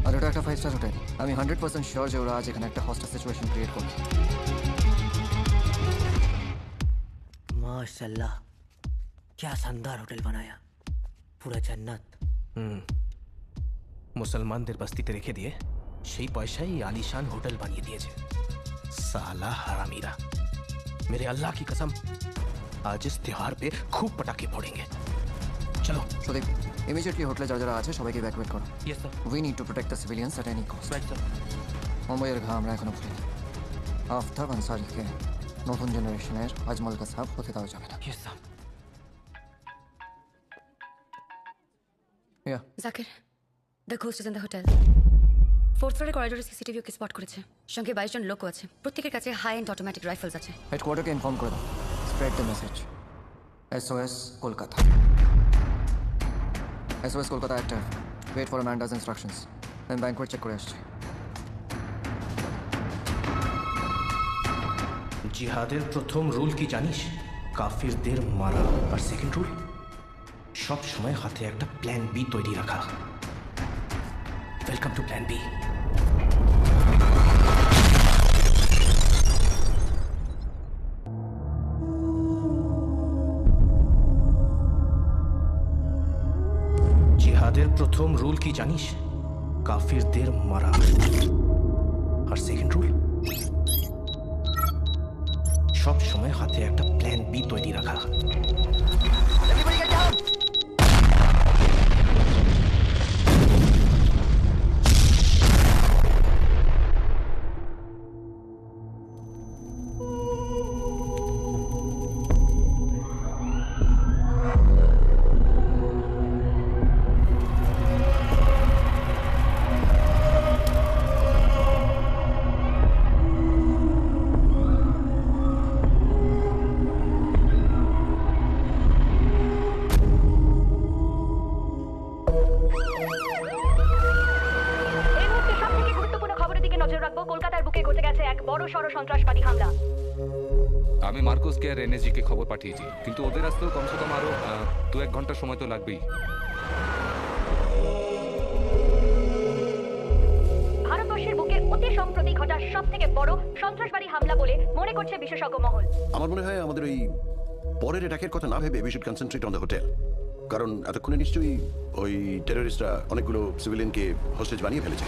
আর ওটা একটা 5 স্টার হোটেল। আমি 100% শিওর যে ওরা আজ এখানে একটা হস্টেজ সিচুয়েশন ক্রিয়েট করবে। माशाल्लाह क्या शानदार होटल बनाया, पूरा जन्नत। মুসলমানদের বস্তিতে রেখে দিয়ে সেই পয়সায় এই আলিশান হোটেল বানিয়ে দিয়েছে साला हरामीरा। मेरे अल्लाह की कसम आज इस त्योहार पे खूब पटाखे फोड़ेंगे। चलो সুদীপ, ইমিডিয়েটলি হোটেলে যারা যারা আছে সবাইকে ইভ্যাকুয়েট করো। Yes sir. We need to protect the civilians at any cost. Right sir. মুম্বাইয়ের ঘা আমরা এখনো ভুলিনি। আফতাব আনসারিকে নতুন জেনারেশনের আজমল কাসাব হতে দেওয়া যাবে না। Yes sir. Yeah. Zakir, the ghost is in the hotel. 4th ফ্লোরে করিডোরে সিসিটিভি ওকে স্পট করেছে। সঙ্গে 22 জন লোকও আছে। প্রত্যেকের কাছে হাই এন্ড অটোমেটিক রাইফেলস আছে। হেডকোয়ার্টারকে ইনফর্ম করে দাও। Spread the message. SOS Kolkata. SOS Kolkata active. Wait for Amanda's instructions. আমি ব্যাঙ্কোয়েট চেক করে আসছি। জিহাদের প্রথম রুল কি জানিস? কাফিরদের মারা। আর সেকেন্ড রুল, সব সময় হাতে একটা প্ল্যান বি তৈরি রাখা। Welcome to plan B. জিহাদের প্রথম রুল কি জানিস? কাফিরদের মারা। আর সেকেন্ড রুল, সব সময় হাতে একটা প্ল্যান বি তৈরি রাখা। সন্ত্রাসবাদী হামলা। আমি মার্কোসকে আর এনএসজিকে খবর পাঠিয়েছি, কিন্তু ওদের আসতেও কমসে কম আরো 2-1 ঘন্টা সময় তো লাগবেই। ভারতবর্ষের বুকে অতি সম্প্রতি ঘটা সব থেকে বড় সন্ত্রাসবাদী হামলা বলে মনে করছে বিশেষজ্ঞ মহল। আমার মনে হয় আমাদের ওই পরের অ্যাটাকের কথা না ভেবে we should concentrate on the hotel. কারণ এতক্ষণে নিশ্চয়ই ওই টেররিস্টরা অনেকগুলো সিভিলিয়ানকে হোস্টেজ বানিয়ে ফেলেছে।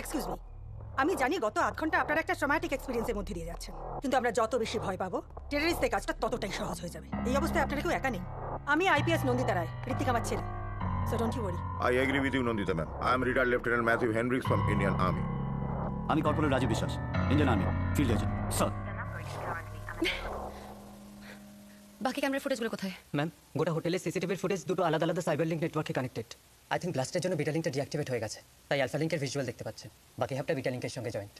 এক্সকিউজ মি, আমি জানি গত 8 ঘন্টা আপনারা একটা ট্রমাটিক এক্সপেরিয়েন্সের মধ্যে দিয়ে যাচ্ছেন, কিন্তু আমরা যত বেশি ভয় পাবো টেররিস্টদের কাজটা ততটাই সহজ হয়ে যাবে। এই অবস্থায় আপনারা কেউ একা নেই। আমি আইপিএস নন্দিতা রায়, ঋত্বিক আমার ছেলে। So don't you worry. I agree with you, Nandita ma'am. I am retired Lieutenant Matthew Hendricks from Indian Army. আমি কর্পোরাল রাজীব বিশ্বাস, Indian army, field agent. Sir, বাকি ক্যামেরা ফুটেজগুলো কোথায়? ম্যাম, গোটা হোটেলের সিসিটিভির ফুটেজ দুটো আলাদা আলাদা সাইবার লিঙ্ক নেটওয়ার্কে কানেক্টেড। আই থিঙ্ক ব্লাস্টের জন্য বিটা লিঙ্কটা ডিঅ্যাক্টিভেট হয়ে গেছে, তাই আলফা লিঙ্কের ভিজুয়াল দেখতে পাচ্ছেন। বাকি হাবটা বিটা লিঙ্কের সঙ্গে জয়েন্ট।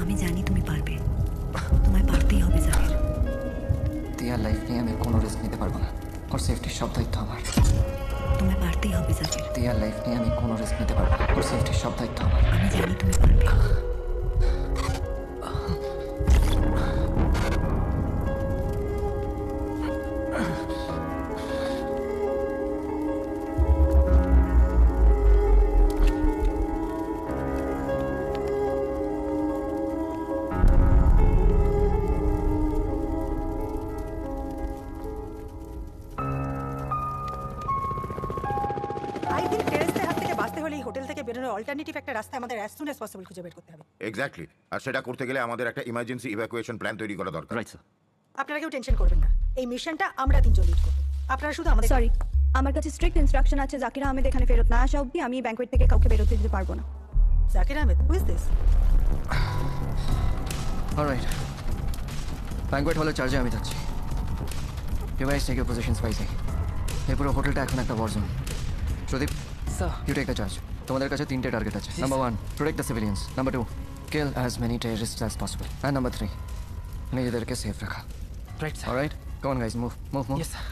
আমি জানি তুমি পারবে, তোমায় পারতেই হবে জাকির। তোমায় পারতেই হবে জাকির। তিয়ার লাইফ নিয়ে আমি কোনো রিস্ক নিতে পারবো না, ওর সেফটি সব দায়িত্ব আমার। আমি জানি তুমি পারবে। আই থিঙ্ক টেরেসের হাত থেকে বাঁচতে হলে এই হোটেল থেকে বেরোনোর অল্টারনেটিভ একটা রাস্তা আমাদের অ্যাজ সুন অ্যাজ পসিবল খুঁজে বের করতে হবে। এক্স্যাক্টলি, আর সেটা করতে গেলে আমাদের একটা ইমার্জেন্সি ইভ্যাকুয়েশন প্ল্যান তৈরি করা দরকার। Right sir. আপনারা কেউ টেনশন করবেন না, এই মিশনটা আমরা তিনজন লিড করব। আপনারা শুধু আমাদের সরি, আমার কাছে স্ট্রিক্ট ইনস্ট্রাকশন আছে জাকির আহমেদ এখানে ফেরত না আসা অবধি আমি ব্যাংকোয়েট থেকে কাউকে বেরোতে দিতে পারবো না। Zakir Ahmed, who is this? Alright, banquet হলের চার্জে আমি থাকছি। You guys take your positions wisely. এই পুরো হোটেলটা এখন একটা war zone. Pradip, you take the charge. তোমাদের কাছে 3টে টার্গেট আছে। Number 1, protect the civilians. Number 2, kill as many terrorists as possible. And number 3, নিজেদেরকে সেফ রাখা। Right sir. Alright, come on guys, move move move. Yes sir.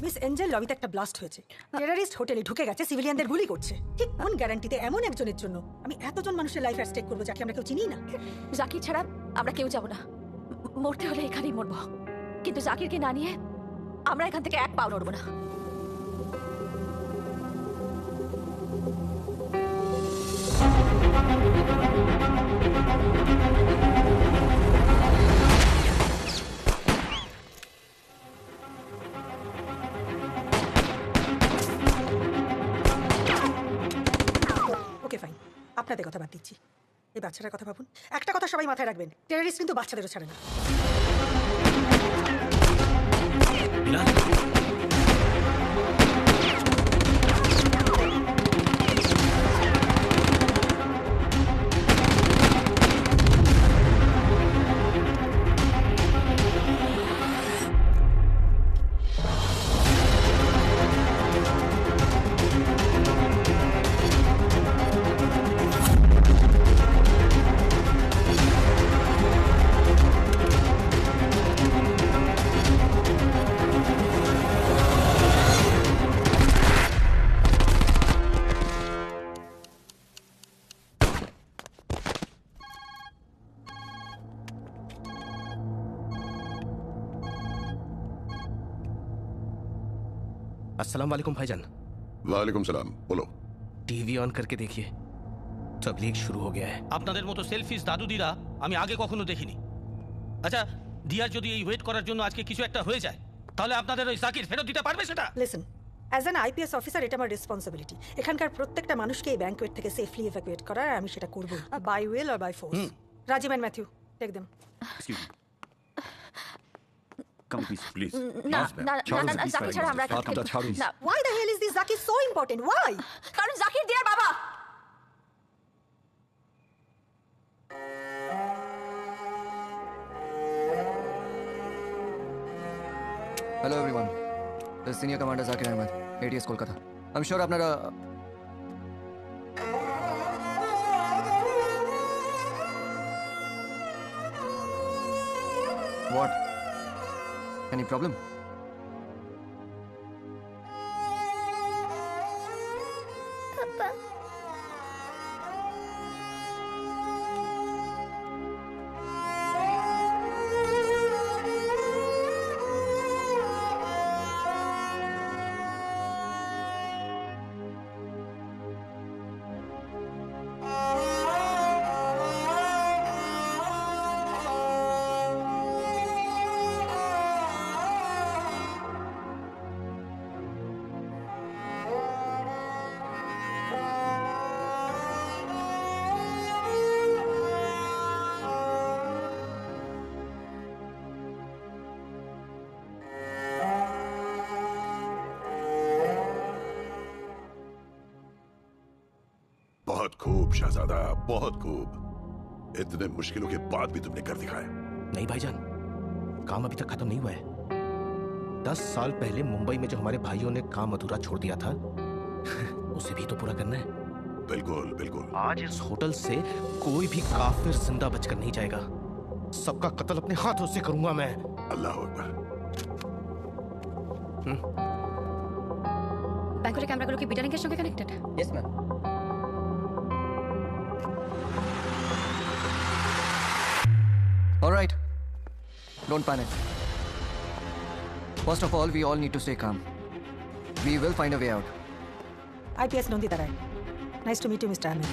Miss Angel লবিতে একটা ব্লাস্ট হয়েছে। টেররিস্ট হোটেলে ঢুকে গেছে, সিভিলিয়ানদের গুলি করছে। ঠিক কোন গ্যারান্টিতে এমন একজনের জন্য আমি এতজন মানুষের লাইফ অ্যাট স্টেক করবো যাকে আমরা কেউ চিনি না? জাকির ছাড়া আমরা কেউ যাব না। মরতে হলে এখানেই মরবো, কিন্তু জাকিরকে না নিয়ে আমরা এখান থেকে এক পাও নড়বো না। ওকে ফাইন, আপনাদের কথা বাদ দিচ্ছি, এই বাচ্চাটার কথা ভাবুন। একটা কথা সবাই মাথায় রাখবেন, টেররিস্ট কিন্তু বাচ্চাদেরও ছাড়ে না। अस्सलाम वालेकुम भाईजान। वालेकुम सलाम, बोलो। टीवी ऑन करके देखिए, तबलीग शुरू हो गया है। আপনাদের মতো সেলফিশ দাদুদিরা আমি আগে কখনো দেখিনি। আচ্ছা, দিয়ার যদি এই ওয়েট করার জন্য আজকে কিছু একটা হয়ে যায়, তাহলে আপনাদের ওই জাকির ফেরত দিতে পারবে সেটা? Listen, as an IPS officer এটা আমার রেসপন্সিবিলিটি। এখানকার প্রত্যেকটা মানুষকে এই ব্যাংকোয়েট থেকে সেফলি ইভ্যাকুয়েট করার, আর আমি সেটা করব by will or by force. Rajiv and Matthew, take them. Come please, please. না না না না, জাকির ছাড়া আমরা না। Why the hell is this Zakir so important? Why? কারণ জাকির দিয়ার বাবা। Hello everyone. This is Senior Commander Zakir Ahmed, ATS Kolkata. I'm sure আপনারা What? Any problem? Papa. बहुत खूब शहजादा, बहुत खूब। इतने मुश्किलों के बाद भी तुमने कर दिखाया। नहीं भाईजान, काम अभी तक खत्म नहीं हुआ है। 10 साल पहले मुंबई में जो हमारे भाइयों ने काम अधूरा छोड़ दिया था उसे भी तो पूरा करना है। बिल्कुल बिल्कुल। आज इस होटल से कोई भी काफिर जिंदा बचकर नहीं जाएगा। सबका कत्ल अपने हाथों से करूंगा मैं। अल्लाह अकबर। ব্যাংককের ক্যামেরাগুলো কি বিটা লিংকের সঙ্গে connected? Yes ma'am. All right. Don't panic. First of all, we all need to stay calm. We will find a way out. IPS Nandita Rai. Nice to meet you, Mr. Amin.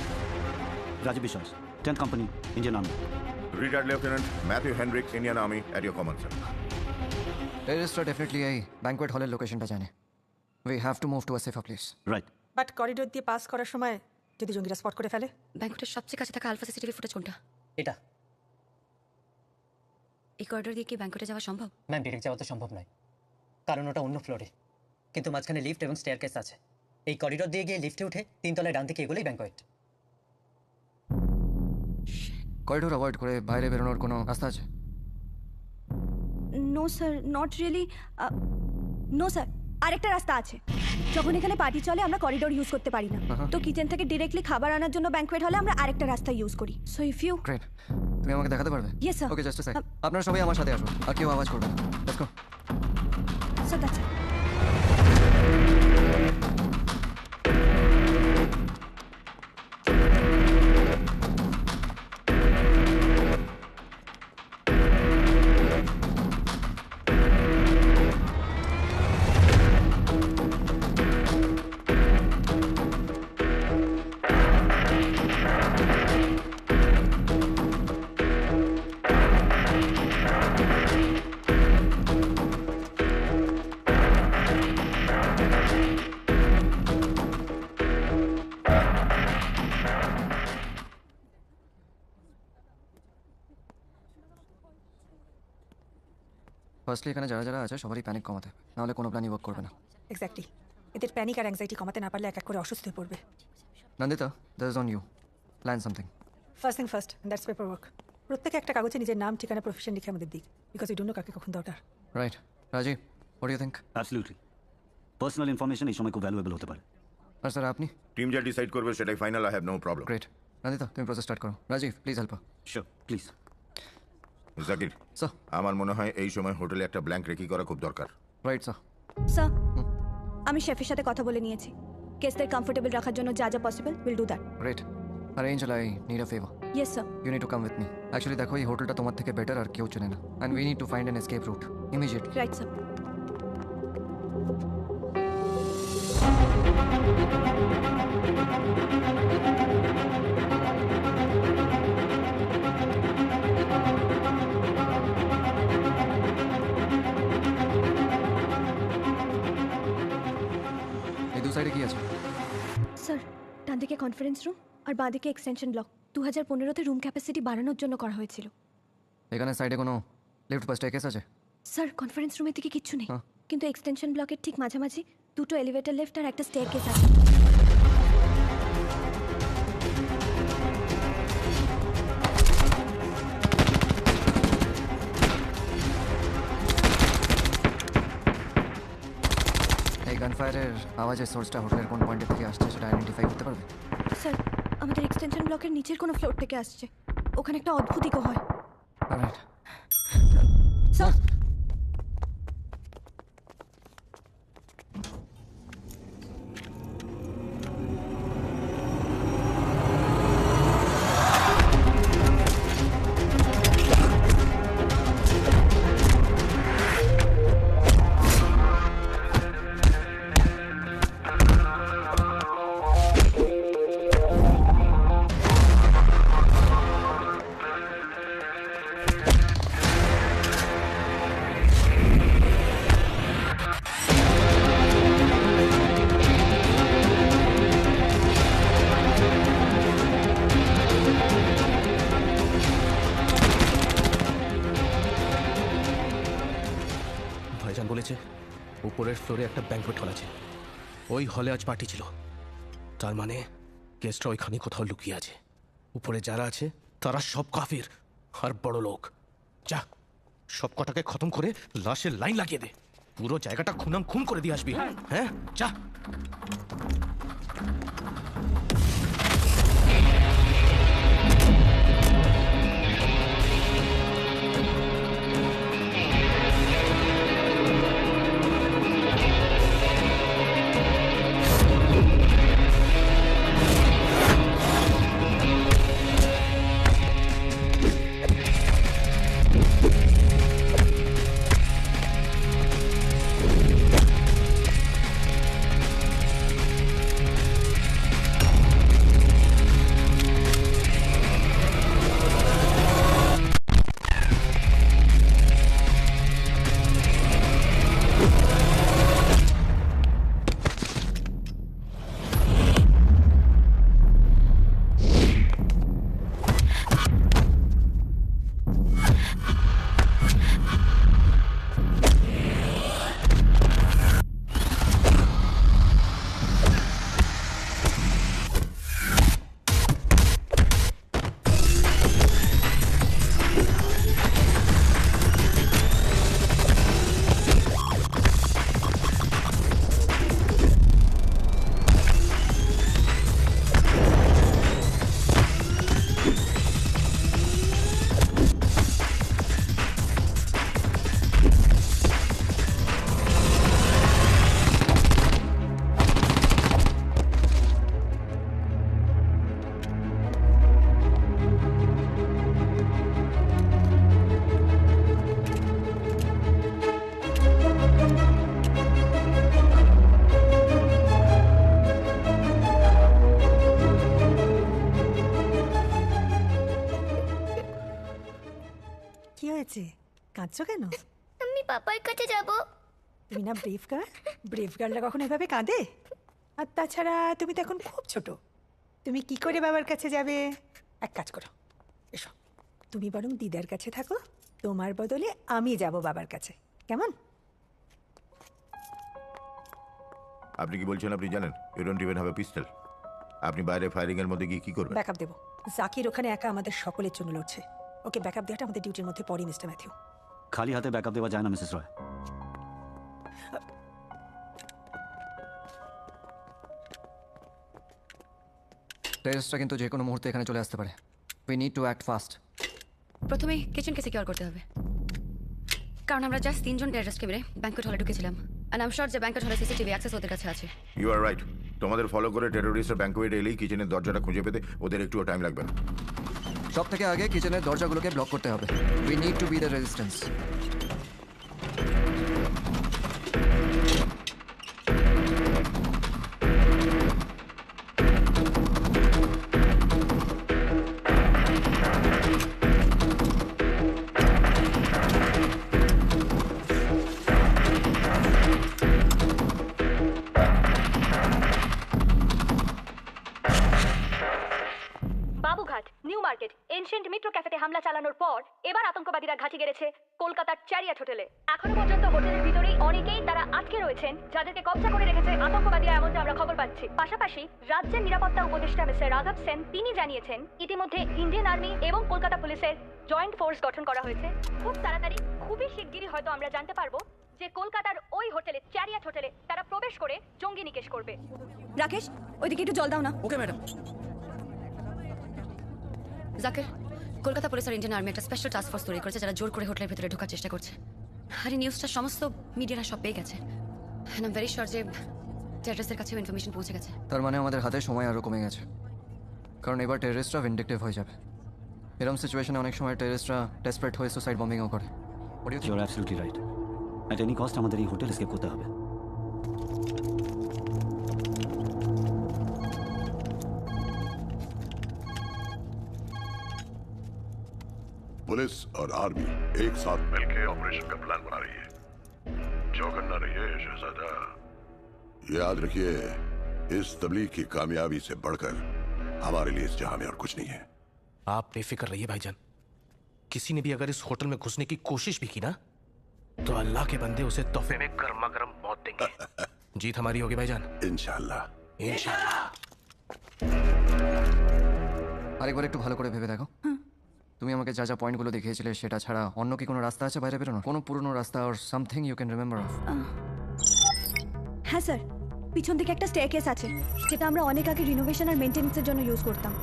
Rajiv Vishwas, 10th Company, Indian Army. Retired Lieutenant Matthew Hendricks, Indian Army, at your command, sir. Terrorists are definitely a banquet hall location ta jane. We have to move to a safer place. Right. But corridor দিয়ে পাস করার সময় যদি জঙ্গিরা স্পট করে ফেলে? ব্যাংককের সবচেয়ে কাছে থাকা আলফা সিসিটিভি ফুটেজ কোনটা? এটা। এই করিডোর দিয়ে কি ব্যাংককে যাওয়া সম্ভব? ম্যাম ডিরেক্ট যাওয়া তো সম্ভব নয়, কারণ ওটা অন্য ফ্লোরে, কিন্তু মাঝখানে লিফট এবং স্টেয়ারকেস আছে। এই করিডোর দিয়ে গিয়ে লিফটে উঠে 3 তলায় ডান দিকে এগোলেই ব্যাংকয়েট। করিডোর অ্যাভয়েড করে বাইরে বেরোনোর কোনো রাস্তা আছে? No sir, not really. No sir, আরেকটা রাস্তা আছে। যখন এখানে পার্টি চলে আমরা করিডোর ইউজ করতে পারি না, তো কিচেন থেকে ডিরেক্টলি খাবার আনার জন্য ব্যাংকোয়েট হলে আমরা আরেকটা রাস্তা ইউজ করি। সো ইফ ইউ গ্রেট, তুমি আমাকে দেখাতে পারবে? Yes sir. Okay, just a sec. আপনারা সবাই আমার সাথে আসুন, আর কেউ আওয়াজ করবে না। Let's go. Sir that's it. Firstly এখানে যারা যারা আছে সবারই প্যানিক কমাতে, নাহলে কোনো প্ল্যানই ওয়ার্ক করবে না। এক্স্যাক্টলি, এদের প্যানিক আর অ্যাংজাইটি কমাতে না পারলে এক এক করে অসুস্থ হয়ে পড়বে। Nandita, that is on you. Plan something. First thing first, that's paperwork. প্রত্যেকে একটা কাগজে নিজের নাম, ঠিকানা, প্রফেশন লিখে আমাদের দিক, বিকজ উই ডোন্ট নো কাকে কখন দরকার। Right. Rajiv, what do you think? Absolutely, personal information এই সময় খুব ভ্যালুয়েবল হতে পারে। আর স্যার আপনি? টিম যা ডিসাইড করবে সেটাই final, I have no problem. Great. Nandita, তুমি প্রসেস স্টার্ট করো। Rajiv, please help. Sure, please. Zakir, sir, আমার মনে হয় এই সময় হোটেলে একটা ব্ল্যাঙ্ক রেকি করা খুব দরকার। Right sir. স্যার, আমি শেফের সাথে কথা বলে নিয়েছি। কেসদের কমফোর্টেবল রাখার জন্য যা যা possible will do that. Great. আর Angel, I need a favour. Yes sir. You need to come with me. Actually দেখো, এই হোটেলটা তোমার থেকে বেটার আর কেউ চেনে না, and we need to find an escape route immediately. Right sir. এই দু সাইডে কি আছে? স্যার, ডান দিকে কনফারেন্স রুম আর বাঁ দিকে এক্সটেনশন ব্লক। 2015-তে রুম ক্যাপাসিটি বাড়ানোর জন্য করা হয়েছিল। এখানে সাইডে কোনো লিফট বা স্টেয়ারকেস আছে? স্যার, কনফারেন্স রুমের দিকে কিচ্ছু নেই, কিন্তু এক্সটেনশন ব্লকের ঠিক মাঝামাঝি দুটো এলিভেটর লিফট আর একটা স্টেয়ারকেস আছে। এই গানফায়ারের আওয়াজের সোর্সটা হোটেলের কোন পয়েন্ট থেকে আসছে সেটা আইডেন্টিফাই করতে পারবে? স্যার, আমাদের এক্সটেনশন ব্লকের নিচের কোনো ফ্লোর থেকে আসছে। ওখানে একটা অদ্ভুত ইকো হয়। অলরাইট। স্যার, ভাইজান বলেছে উপরের ফ্লোরে একটা ব্যাংকোয়েট হল আছে, ওই হলে আজ পার্টি ছিল। তার মানে গেস্টরা ওইখানে কোথাও লুকিয়ে আছে। উপরে যারা আছে তারা সব কাফির আর বড় লোক। যা, সব কটাকে খতম করে লাশের লাইন লাগিয়ে দে। পুরো জায়গাটা খুনাম খুন করে দিয়ে আসবি। হ্যাঁ, যা। কাঁদছো কেন? আমি পাপার কাছে যাব। তুমি না ব্রেভ গার্লরা কখনো এভাবে কাঁদে? আর তাছাড়া তুমি তো এখন খুব ছোট, তুমি কি করে বাবার কাছে যাবে? এক কাজ করো, এসো তুমি বরং দিদার কাছে থাকো, তোমার বদলে আমি যাব বাবার কাছে, কেমন? আপনি কি বলছেন আপনি জানেন you don't even have a pistol? আপনি বাইরে ফায়ারিং এর মধ্যে গিয়ে কি করবেন? ব্যাকআপ দেবো। জাকির ওখানে একা আমাদের সকলের জন্য লড়ছে, ওকে ব্যাকআপ দেওয়াটা আমাদের ডিউটির মধ্যে পড়ি মিস্টার ম্যাথিউ। খালি হাতে ব্যাকআপ দেওয়া যায় না মিসেস রয়। টেররিস্টরা কিন্তু যে কোনো মুহূর্তে এখানে চলে আসতে পারে। We need two act fast. প্রথমে কিচেনকে সিকিউর করতে হবে, কারণ আমরা জাস্ট 3 জন টেররিস্টকে মেরে ব্যাংকুয়েট হলে ঢুকেছিলাম। আর আই এম শিওর যে ব্যাংকুয়েট হলে সিসিটিভি অ্যাক্সেস ওদের কাছে আছে। You are right. তোমাদের ফলো করে টেররিস্টরা ব্যাংকুয়েটে এলেই কিচেনের দরজাটা খুঁজে পেতে ওদের একটুও টাইম লাগবে না। সব থেকে আগে কিচেনের দরজাগুলোকে ব্লক করতে হবে। We need to be the resistance. Babughat, new market, ancient Mitra ক্যাফেতে হামলা চালানোর পর এবার আতঙ্কবাদীরা ঘাঁটি গেড়েছে কলকাতার চ্যারিয়ট হোটেলে। এখনো পর্যন্ত হোটেলের ভিতরেই অনেকেই তারা আটকে রয়েছেন, যাদেরকে কবজা করে রেখেছে আতঙ্কবাদীরা, এমনটা আমরা খবর পাচ্ছি। পাশাপাশি রাজ্যের নিরাপত্তা উপদেষ্টা মিস্টার রাঘব সেন তিনি জানিয়েছেন ইতিমধ্যে ইন্ডিয়ান আর্মি এবং কলকাতা পুলিশের জয়েন্ট ফোর্স গঠন করা হয়েছে। খুব তাড়াতাড়ি, খুবই শিগগিরই হয়তো আমরা জানতে পারবো যে কলকাতার ওই হোটেলে, চ্যারিয়ট হোটেলে তারা প্রবেশ করে জঙ্গি নিকেশ করবে। রাকেশ, ওইদিকে একটু জল দাও না। Okay madam. Zakir, Kolkata police আর ইন্ডিয়ান আর্মি একটা স্পেশাল টাস্ক ফোর্স তৈরি করেছে, যারা জোর করে হোটেলের ভিতরে ঢোকার চেষ্টা করছে। আর এই নিউজটা সমস্ত মিডিয়ারা সব পেয়ে গেছে। আই এম ভেরি শিওর যে টেররিস্টদের কাছেও ইনফরমেশন পৌঁছে গেছে। তার মানে আমাদের হাতে সময় আরও কমে গেছে, কারণ এবার টেররিস্টরা ভিন্ডিকটিভ হয়ে যাবে। এরকম সিচুয়েশনে অনেক সময় টেররিস্টরা ডেসপারেট হয়ে সুসাইড বম্বিংও করে। You are absolutely right. At any cost আমাদের এই হোটেল এসকেপ করতে হবে। पुलिस और आर्मी एक साथ मिलकर ऑपरेशन का प्लान बना रही है। जो करना रही है शहजादा, याद रखिए इस तबलीग की कामयाबी से बढ़कर हमारे लिए इस जहां में और कुछ नहीं है। आप बेफिक्र रहिए भाईजान, किसी ने भी अगर इस होटल में घुसने की कोशिश भी की ना, तो अल्लाह के बंदे उसे तोहफे में गर्मा गर्म मौत देंगे। जीत हमारी होगी भाईजान, इंशाल्लाह। इंशाल्लाह। আরেকবার একটু ভালো করে ভেবে দেখো, তুমি আমাকে যা যা পয়েন্টগুলো দেখিয়েছিলে সেটা ছাড়া অন্য কি কোনো রাস্তা আছে বাইরে বেরোনো? কোনো পুরনো রাস্তা আর something you can remember of? হ্যাঁ স্যার, পিছন দিকে একটা স্টেয়ারকেস আছে, যেটা আমরা অনেক আগে রিনোভেশন আর মেইনটেনেন্সের জন্য ইউজ করতাম।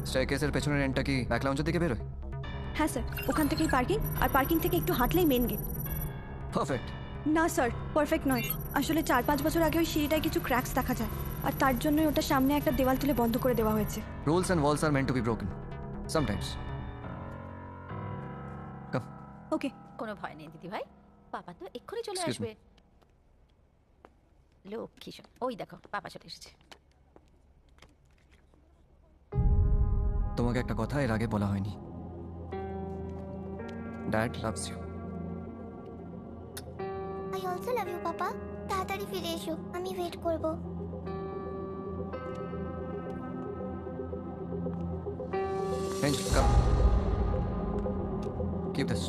স্টেয়ারকেসের পেছনের এন্ডটা কি ব্যাক লাউঞ্জের দিকে বেরোয়? হ্যাঁ স্যার, ওখান থেকেই পার্কিং, আর পার্কিং থেকে একটু হাঁটলেই মেন গেট। পারফেক্ট। না স্যার, পারফেক্ট নয়। আসলে 4-5 বছর আগে ওই সিঁড়িটায় কিছু ক্র্যাকস দেখা যায়, আর তার জন্যই ওটা সামনে একটা দেওয়াল তুলে বন্ধ করে দেওয়া হয়েছে। Rules and walls are meant to be broken sometimes. Okay, কোনো ভয় নেই দিদি ভাই, পাপা তো এক্ষুনি চলে Excuse me. আসবে। লক্ষ্মী শোন, ওই দেখো পাপা চলে এসেছে। তোমাকে একটা কথা এর আগে বলা হয়নি, dad loves you. I also love you papa. তাড়াতাড়ি ফিরে এসো, আমি ওয়েট করব। Angel, come. Keep this.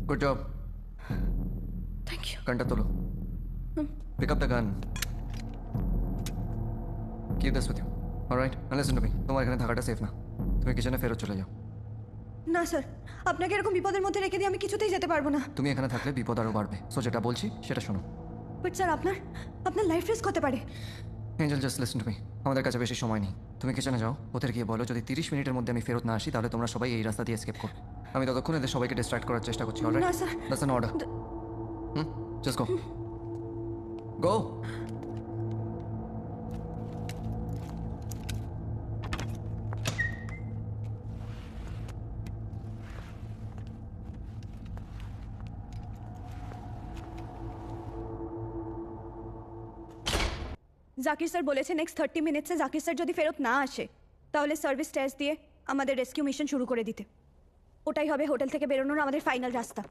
Good job. Thank you. गनটা তোলো। Pick up the gun. Keep this with you. All right? And listen to me. তোমার এখানে থাকাটা সেফ না। তুমি কিচেনে ফেরত চলে যাও। না স্যার, আপনাকে এরকম বিপদের মধ্যে রেখে দিয়ে আমি কিছুতেই যেতে পারবো না। তুমি এখানে থাকলে বিপদ আরও বাড়বে। সো যেটা বলছি সেটা শোনো। বাট স্যার, আপনার লাইফ রিস্ক হতে পারে। Angel, just listen to me. আমাদের কাছে বেশি সময় নেই। তুমি কিচেনে যাও, ওদের গিয়ে বলো যদি 30 মিনিটের মধ্যে আমি ফেরত না আসি তাহলে তোমরা সবাই এই রাস্তা দিয়ে এসকেপ করো। আমি ততক্ষণ এদের সবাইকে ডিস্ট্র্যাক্ট করার চেষ্টা করছি। অলরাইট? না, sir. That's an order. Just go. Go. Zakir sir বলেছে নেক্সট 30 মিনিটসে জাকির স্যার যদি ফেরত না আসে তাহলে সার্ভিস স্টেজ দিয়ে আমাদের রেস্কিউ মিশন শুরু করে দিতে। ওটাই হবে হোটেল থেকে বেরোনোর আমাদের ফাইনাল রাস্তা।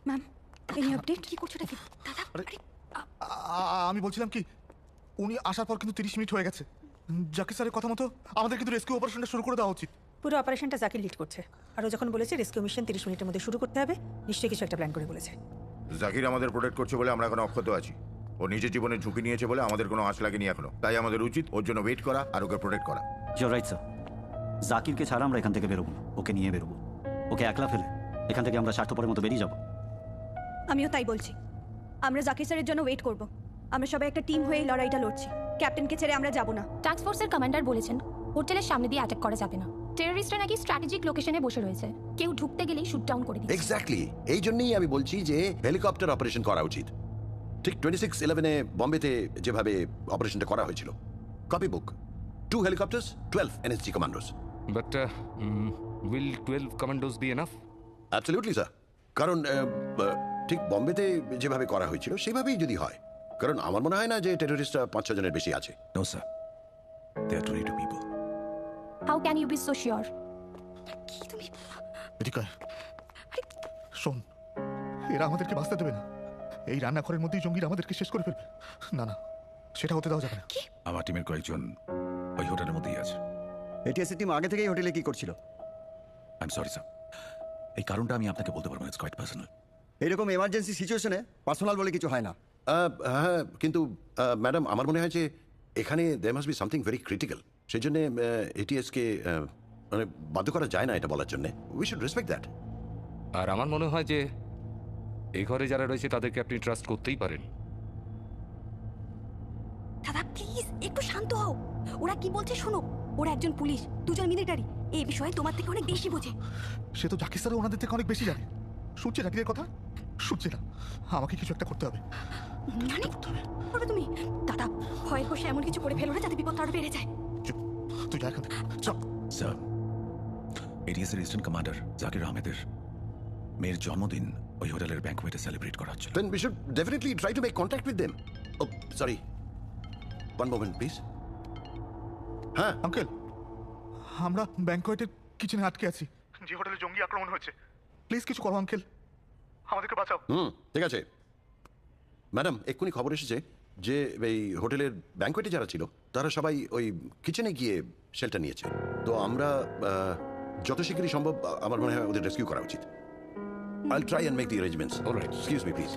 Ma'am, any update? কি করছো নাকি দাদা? আমি বলছিলাম কি, উনি আসার পর কিন্তু 30 মিনিট হয়ে গেছে। জাকির স্যারের কথা মতো আমাদের কিন্তু রেস্কিউ অপারেশনটা শুরু করে দেওয়া উচিত। পুরো অপারেশনটা জাকির লিড করছে। আর ও যখন বলেছে রেস্কিউ মিশন 30 মিনিটের মধ্যে শুরু করতে হবে, নিশ্চয়ই কিছু একটা প্ল্যান করে বলেছে। জাকির আমাদের প্রোটেক্ট করছে বলে আমরা এখন অক্ষত আছি। ও নিজের জীবনের ঝুঁকি নিয়েছে বলে আমাদের কোনো আঁচ লাগেনি এখনো। তাই আমাদের উচিত ওর জন্য ওয়েট করা আর ওকে প্রোটেক্ট করা। Your right sir. জাকিরকে ছাড়া আমরা এখান থেকে বেরোবো না, ওকে নিয়ে বেরোবো। ওকে একলা ফেলে এখান থেকে আমরা স্বার্থপরের মতো বেরিয়ে যাবো। আমিও তাই বলছি। আমরা জাকির স্যারের জন্য ওয়েট করব। আমরা সবাই একটা টিম হয়ে এই লড়াইটা লড়ছি। ক্যাপ্টেনকে ছেড়ে আমরা যাব না। টাস্ক ফোর্সের কমান্ডার বলেছেন হোটেলের সামনে দিয়ে অ্যাটাক করা যাবে না। টেররিস্টরা নাকি স্ট্র্যাটেজিক লোকেশনে বসে রয়েছে, কেউ ঢুকতে গেলেই শুট ডাউন করে দিচ্ছে। এক্স্যাক্টলি, এই জন্যই আমি বলছি যে হেলিকপ্টার অপারেশন করা উচিত। ঠিক 26/11-এ বম্বেতে যেভাবে অপারেশনটা করা হয়েছিল। Copy book, 2 helicopters, 12 NSG commandos. But will 12 commandos be enough? Absolutely, sir. কারণ ঠিক বম্বেতে যেভাবে করা হয়েছিল সেভাবেই যদি হয়, কারণ আমার মনে হয় না যে টেররিস্টরা 5-6 জনের বেশি আছে। No sir, they are 22 people. How can you be so sure? কি তুমি? এদিকে শোন, এরা আমাদেরকে বাঁচতে দেবে না। এই রান্নাঘরের মধ্যেই জঙ্গিরা আমাদেরকে শেষ করে ফেলবে। না না, সেটা হতে দেওয়া যাবে না। আমার টিমের কয়েকজন ওই হোটেলের মধ্যেই আছে। এটিএসসি টিম আগে থেকেই হোটেলে কি করছিল? আই এম সরি স্যার, এই কারণটা আমি আপনাকে বলতে পারবো না। It's quite personal. এইরকম এমার্জেন্সি সিচুয়েশনে পার্সোনাল বলে কিছু হয় না। হ্যাঁ, কিন্তু ম্যাডাম আমার মনে হয় যে এখানে there must be something very critical. সেই জন্য এটিএসকে মানে বাধ্য করা যায় না এটা বলার জন্য। We should respect that. আর আমার মনে হয় যে এই ঘরে যারা রয়েছে তাদেরকে আপনি ট্রাস্ট করতেই পারেন। দাদা প্লিজ একটু শান্ত হও। ওরা কি বলছে শোনো। ওরা একজন পুলিশ, দুজন মিলিটারি। এই বিষয়ে তোমার থেকে অনেক বেশি বোঝে। সে তো জাকির স্যার ওনাদের থেকে অনেক বেশি জানে। শুনছে জাকিরের কথা? শুনছে না। আমাকে কিছু একটা করতে হবে। করবে তুমি? দাদা ভয়ে বসে এমন কিছু করে ফেলো না যাতে বিপদ আরো বেড়ে যায়। তুই যা এখান থেকে। চল। স্যার, এটিএসের ইস্টার্ন কমান্ডার জাকির আহমেদের মেয়ের জন্মদিন ওই হোটেলের ব্যাংকোয়েটে সেলিব্রেট করা হচ্ছিল। Then we should definitely try to make contact with them. Oh, sorry. One moment, please. হ্যাঁ আঙ্কেল, আমরা ব্যাংকোয়েটের কিচেনে আটকে আছি, যে হোটেলে জঙ্গি আক্রমণ হয়েছে। প্লিজ কিছু করো আঙ্কেল, আমাদেরকে বাঁচাও। ঠিক আছে ম্যাডাম। এক্ষুনি খবর এসেছে যে এই হোটেলের ব্যাংকোয়েটে যারা ছিল তারা সবাই ওই কিচেনে গিয়ে শেল্টার নিয়েছে। তো আমরা যত শীঘ্রই সম্ভব আমার মনে হয় ওদের রেস্কিউ করা উচিত। I'll try and make the arrangements. All right. Excuse me, please.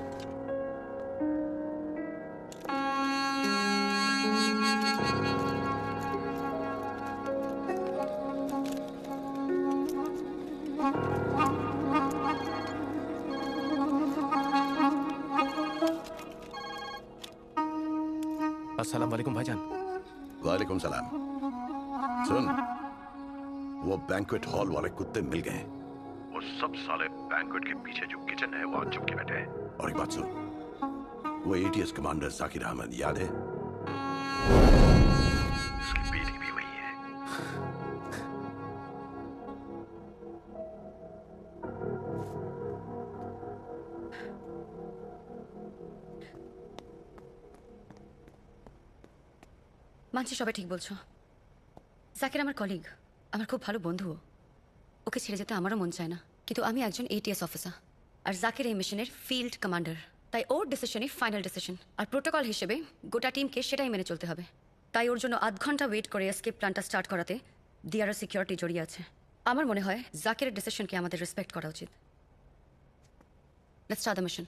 अस्सलाम वालेकुम भाईजान। वालेकुम सलाम। सुन, वो बैंक्वेट हॉल वाले कुत्ते मिल गए हैं। वो सब साले बैंक्वेट के पीछे जो किचन है वहां चुपके बैठे हैं। और एक बात सुन, वो एटीएस कमांडर जाकिर अहमद याद है? उसकी बेटी भी वही है। মানছি সবাই ঠিক বলছো। জাকির আমার কলিগ, আমার খুব ভালো বন্ধু। ওকে ছেড়ে যেতে আমারও মন চায় না, কিন্তু আমি একজন এটিএস অফিসার আর জাকির এই মিশনের ফিল্ড কমান্ডার। তাই ওর ডিসিশনই ফাইনাল ডিসিশন, আর প্রোটোকল হিসেবে গোটা টিমকে সেটাই মেনে চলতে হবে। তাই ওর জন্য আধ ঘন্টা ওয়েট করে এসকেপ প্ল্যানটা স্টার্ট করাতে দিয়ারও সিকিউরিটি জড়িয়ে আছে। আমার মনে হয় জাকিরের ডিসিশনকে আমাদের রেসপেক্ট করা উচিত। Let's start the mission.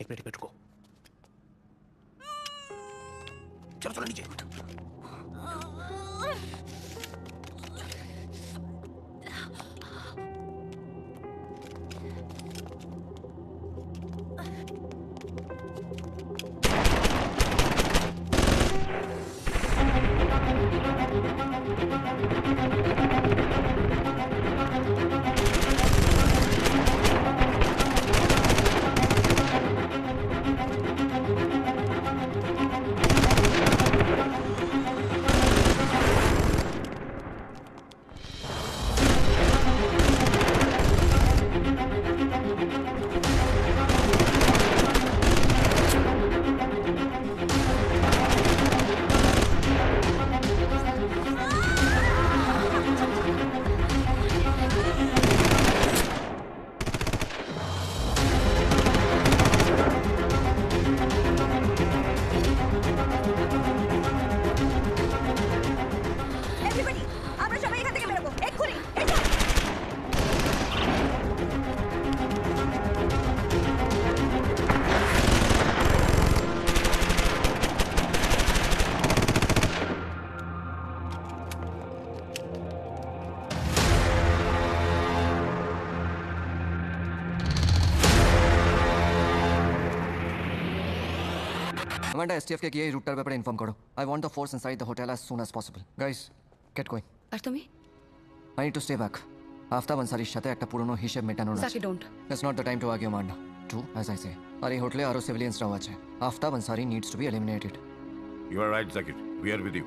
एक मिनट रुको, चलो चलो नीचे। अमांडा एसटीएफ के किए रूट पे इन्फॉर्म करो. I want the force inside the hotel as soon as possible. Guys, get going. আর তুমি? I need to stay back. Aftab আনসারির সাথে একটা পুরনো হিসেব মেটানোর আছে. Saki, don't. It's not the time to argue, Amanda. True, as I say. আর এই হোটেলে আরো সিভিলিয়ানসরাও আছে. Aftab Ansari needs to be eliminated. You are right, Zakir. We are with you.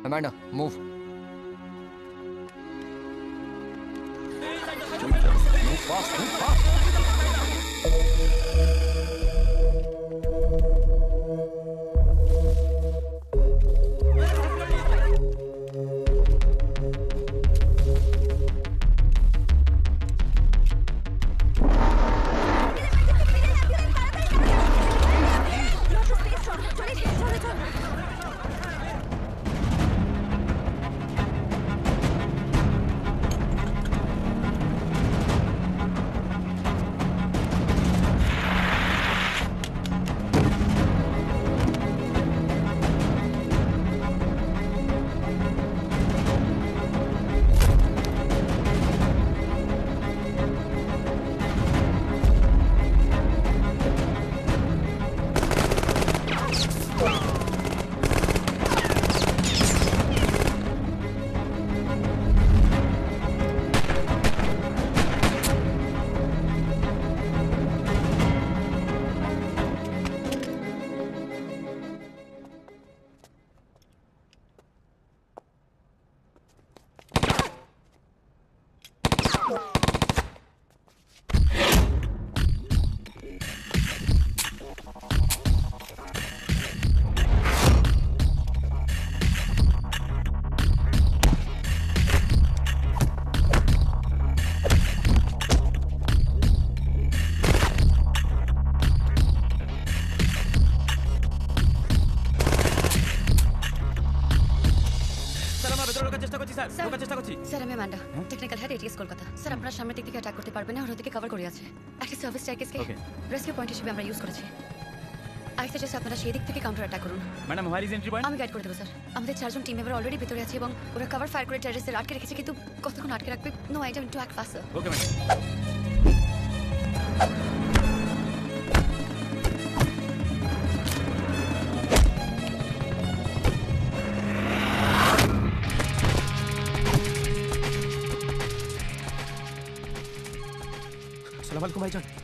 Amanda, move. Move fast, move fast. Sir আমি Amanda technical head ATS Kolkata sir আপনার সামনের দিক থেকে অ্যাটাক করতে পারবেন না আর ওদিকে কভার করে আছে একটা সার্ভিস স্ট্যাকেসকে রেস্কিউ পয়েন্ট হিসেবে আমরা ইউজ করেছি আই সাজেস্ট আপনারা সেই দিক থেকে কাউন্টার অ্যাটাক করুন madam where is entry point আমি গাইড করে দেবো স্যার আমাদের 4 জন টিম মেম্বার অলরেডি ভিতরে আছে এবং ওরা কভার ফায়ার করে টেররিস্টদের আটকে রেখেছে কিন্তু কতক্ষণ আটকে রাখবে no idea to act fast sir okay madam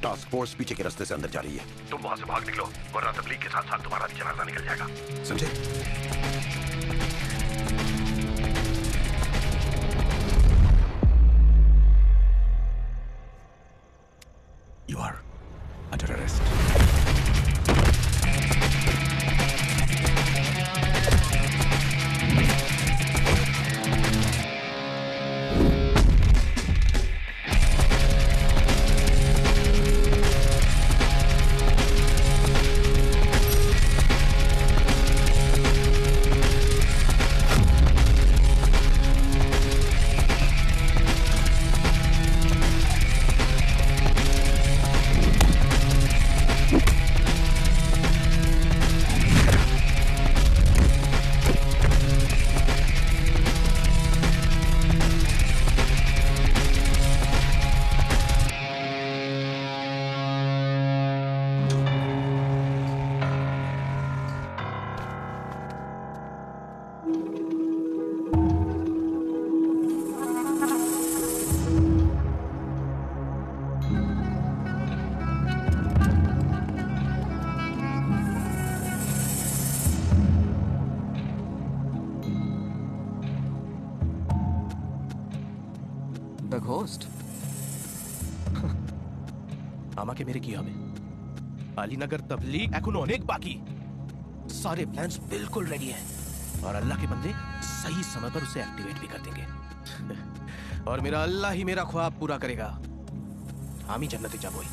task force पीछे के रास्ते से अंदर जा रही है. तुम वहां से भाग निकलो वरना तबलीग के साथ साथ तुम्हारा भी जनाजा निकल जाएगा. समझे? You are under arrest. The ghost. আমাকে মেরে কি হবে আলীনগর তবलीग এখনো অনেক বাকি सारे प्लान्स बिल्कुल रेडी हैं और अल्लाह के बंदे सही समय पर उसे एक्टिवेट भी कर देंगे और मेरा अल्लाह ही मेरा ख्वाब पूरा करेगा আমি জান্নাতে যাবই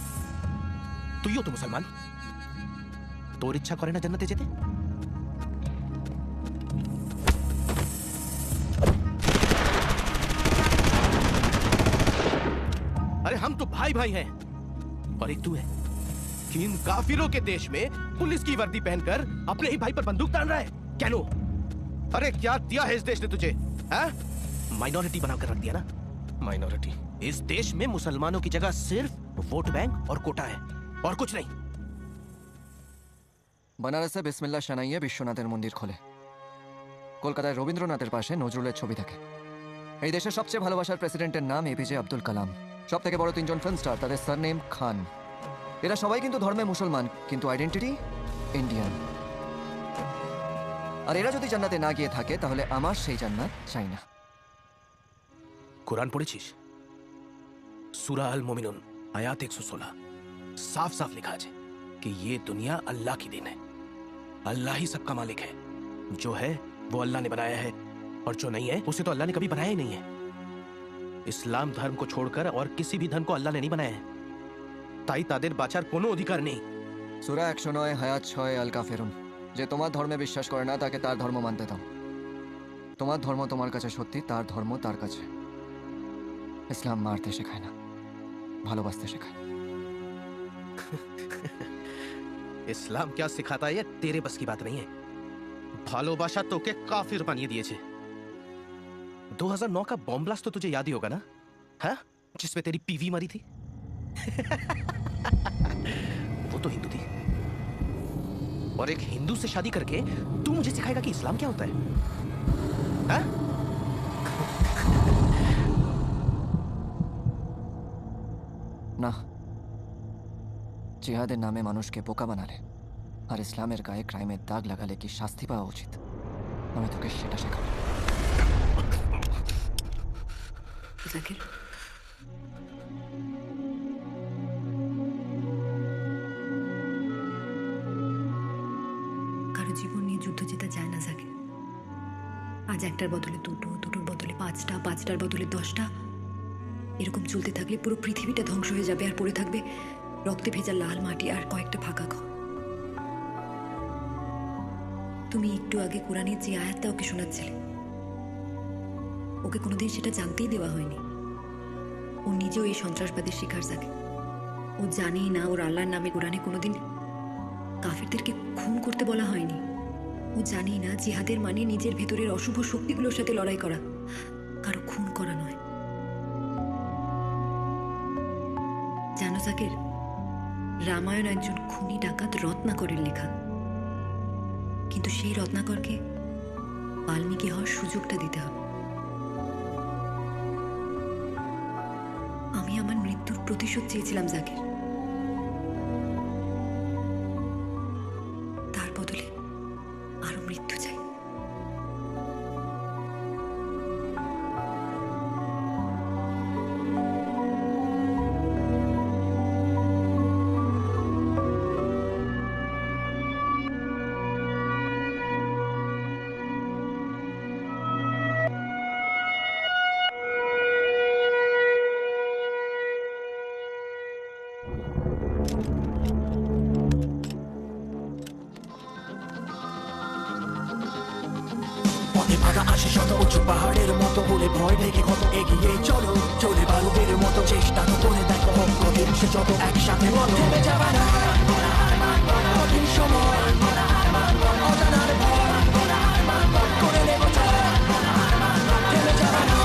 তুইও তো মুসলমান তোর ইচ্ছা করে না জান্নাতে যেতে अरे हम तो भाई भाई हैं और एक तू है कि इन काफिरों के देश में पुलिस की वर्दी पहनकर अपने ही भाई पर बंदूक तान रहा है क्या नो अरे क्या दिया है इस देश ने तुझे माइनॉरिटी बनाकर रख दिया ना माइनॉरिटी इस देश में मुसलमानों की जगह सिर्फ वोट बैंक और कोटा है और कुछ नहीं बनारसे बिस्मिल्लाह शनाइয়ে বিশ্বনাথের মন্দির খোলে। কলকাতায় রবীন্দ্রনাথের পাশে নজরুলের ছবি থাকে। এই দেশের সবচেয়ে ভালোবাসার প্রেসিডেন্টের নাম এপিজে আব্দুল কালাম। সব থেকে বড় 3 জন ফিল্ম স্টার, তাদের সারনেম খান। এরা সবাই কিন্তু ধর্মে মুসলমান, কিন্তু আইডেন্টিটি ইন্ডিয়ান। আর এরা যদি জান্নাতে না গিয়ে থাকে তাহলে আমার সেই জান্নাত চাই না। कुरान पढ़ेছিস? सूरा अल मोमिनुन आयात 116 साफ साफ लिखा है कि ये दुनिया अल्लाह की देन है। अल्लाह ही सबका मालिक है। जो है वो अल्लाह ने बनाया है और जो नहीं है उसे तो अल्लाह ने कभी बनाया ही नहीं है। इस्लाम धर्म को छोड़कर और किसी भी धर्म को अल्लाह ने नहीं बनाया है। তাই তাদের বাঁচার কোনো অধিকার নেই। সূরা 109 আয়াত 6 আল কাফিরুন। যে তোমার ধর্মে বিশ্বাস করে না তাকে তার ধর্ম মানতে দাও। তোমার ধর্ম তোমার কাছে সত্যি, তার ধর্ম তার কাছে। ইসলাম মারতে শেখায় না, ভালোবাসতে শেখায়। ইসলাম क्या सिखाता है ये तेरे बस की बात नहीं है। ভালোবাসা তোকে কাফির বানিয়ে দিয়েছে। 2009 का बॉम्ब ब्लास्ट तो तुझे याद ही होगा ना, हाँ? जिसमें तेरी पीवी मरी थी। वो तो हिंदू थी और एक हिंदू से शादी करके तू मुझे सिखाएगा कि इस्लाम क्या होता है, हाँ? না, জিহাদের নামে মানুষকে বোকা বানালে আর ইসলামের গায়ে ক্রাইমের দাগ লাগালে কি শাস্তি পাওয়া উচিত, আমি তোকে সেটা শেখাবো। জাকির, কারো জীবন নিয়ে যুদ্ধ জেতা যায় না জাকির। আজ একটার বদলে দুটো, দুটোর বদলে পাঁচটা, পাঁচটার বদলে 10টা, এরকম চলতে থাকলে পুরো পৃথিবীটা ধ্বংস হয়ে যাবে আর পড়ে থাকবে রক্তে ভেজা লাল মাটি আর কয়েকটা ফাঁকা ঘর। তুমি একটু আগে কোরআনের যে আয়াতটা ওকে শোনাচ্ছিলে, ওকে কোনোদিন সেটা জানতেই দেওয়া হয়নি। ও নিজেও এই সন্ত্রাসবাদের শিকার জাগে। ও জানেই না ওর আল্লাহর নামে কোরআনে কোনোদিন কাফেরদেরকে খুন করতে বলা হয়নি। ও জানেই না জিহাদের মানে নিজের ভেতরের অশুভ শক্তিগুলোর সাথে লড়াই করা, কারো খুন করা নয়। জানো জাকির, রামায়ণ একজন খুনি ডাকাত রত্নাকরের লেখা, কিন্তু সেই রত্নাকরকে বাল্মীকি হওয়ার সুযোগটা দিতে হবে। আমি আমার মৃত্যুর প্রতিশোধ চেয়েছিলাম জাকির, তার বদলে আরো মৃত্যু চাই। পথে বাধা আসে শত, উঁচু পাহাড়ের মতো বলে ভয় থেকে কত এগিয়ে চলো, চলে বালুদের মতো চেষ্টা তো করে দেখো, কঠিন সে যত একসাথে বলো, থেমে যাবে না কঠিন সময়, অজানার ভয় করে নেব জয়, থেমে যাবে না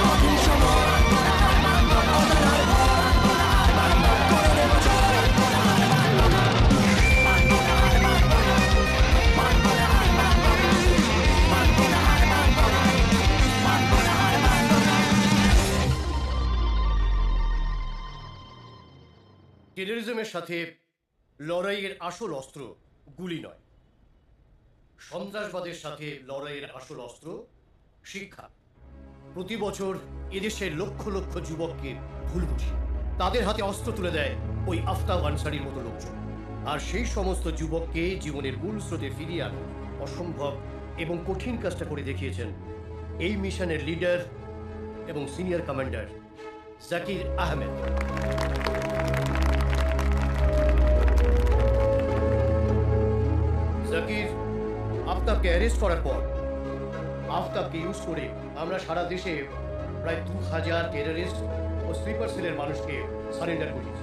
কঠিন সময়, অজানার ভয় করে নেব জয়। টেররিজমের সাথে লড়াইয়ের আসল অস্ত্র গুলি নয়, সন্ত্রাসবাদের সাথে লড়াইয়ের আসল অস্ত্র শিক্ষা। প্রতি বছর এদেশের লক্ষ লক্ষ যুবককে ভুল বুঝি তাদের হাতে অস্ত্র তুলে দেয় ওই আফতাব আনসারীর মতো লোকজন। আর সেই সমস্ত যুবককে জীবনের মূল স্রোতে ফিরিয়ে আনা অসম্ভব এবং কঠিন কাজটা করে দেখিয়েছেন এই মিশনের লিডার এবং সিনিয়র কমান্ডার জাকির আহমেদ। জাকির আফতাবকে অ্যারেস্ট করার পর আফতাবকে ইউজ করে আমরা সারা দেশে প্রায় 2000 টেররিস্ট ও স্লিপার সেলের মানুষকে সারেন্ডার করেছি।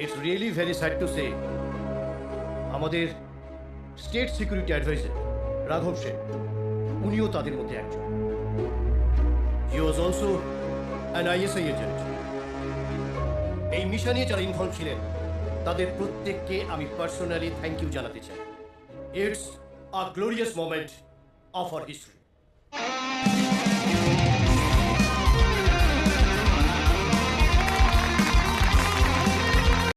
It's really very sad to say আমাদের স্টেট সিকিউরিটি অ্যাডভাইজার রাঘব সেন, উনিও তাদের মধ্যে একজন। He was also an ISI agent. এই মিশনে যারা ইনভলভ ছিলেন তাদের প্রত্যেককে আমি পার্সোনালি থ্যাংক ইউ জানাতে চাই। It's a glorious moment of our history.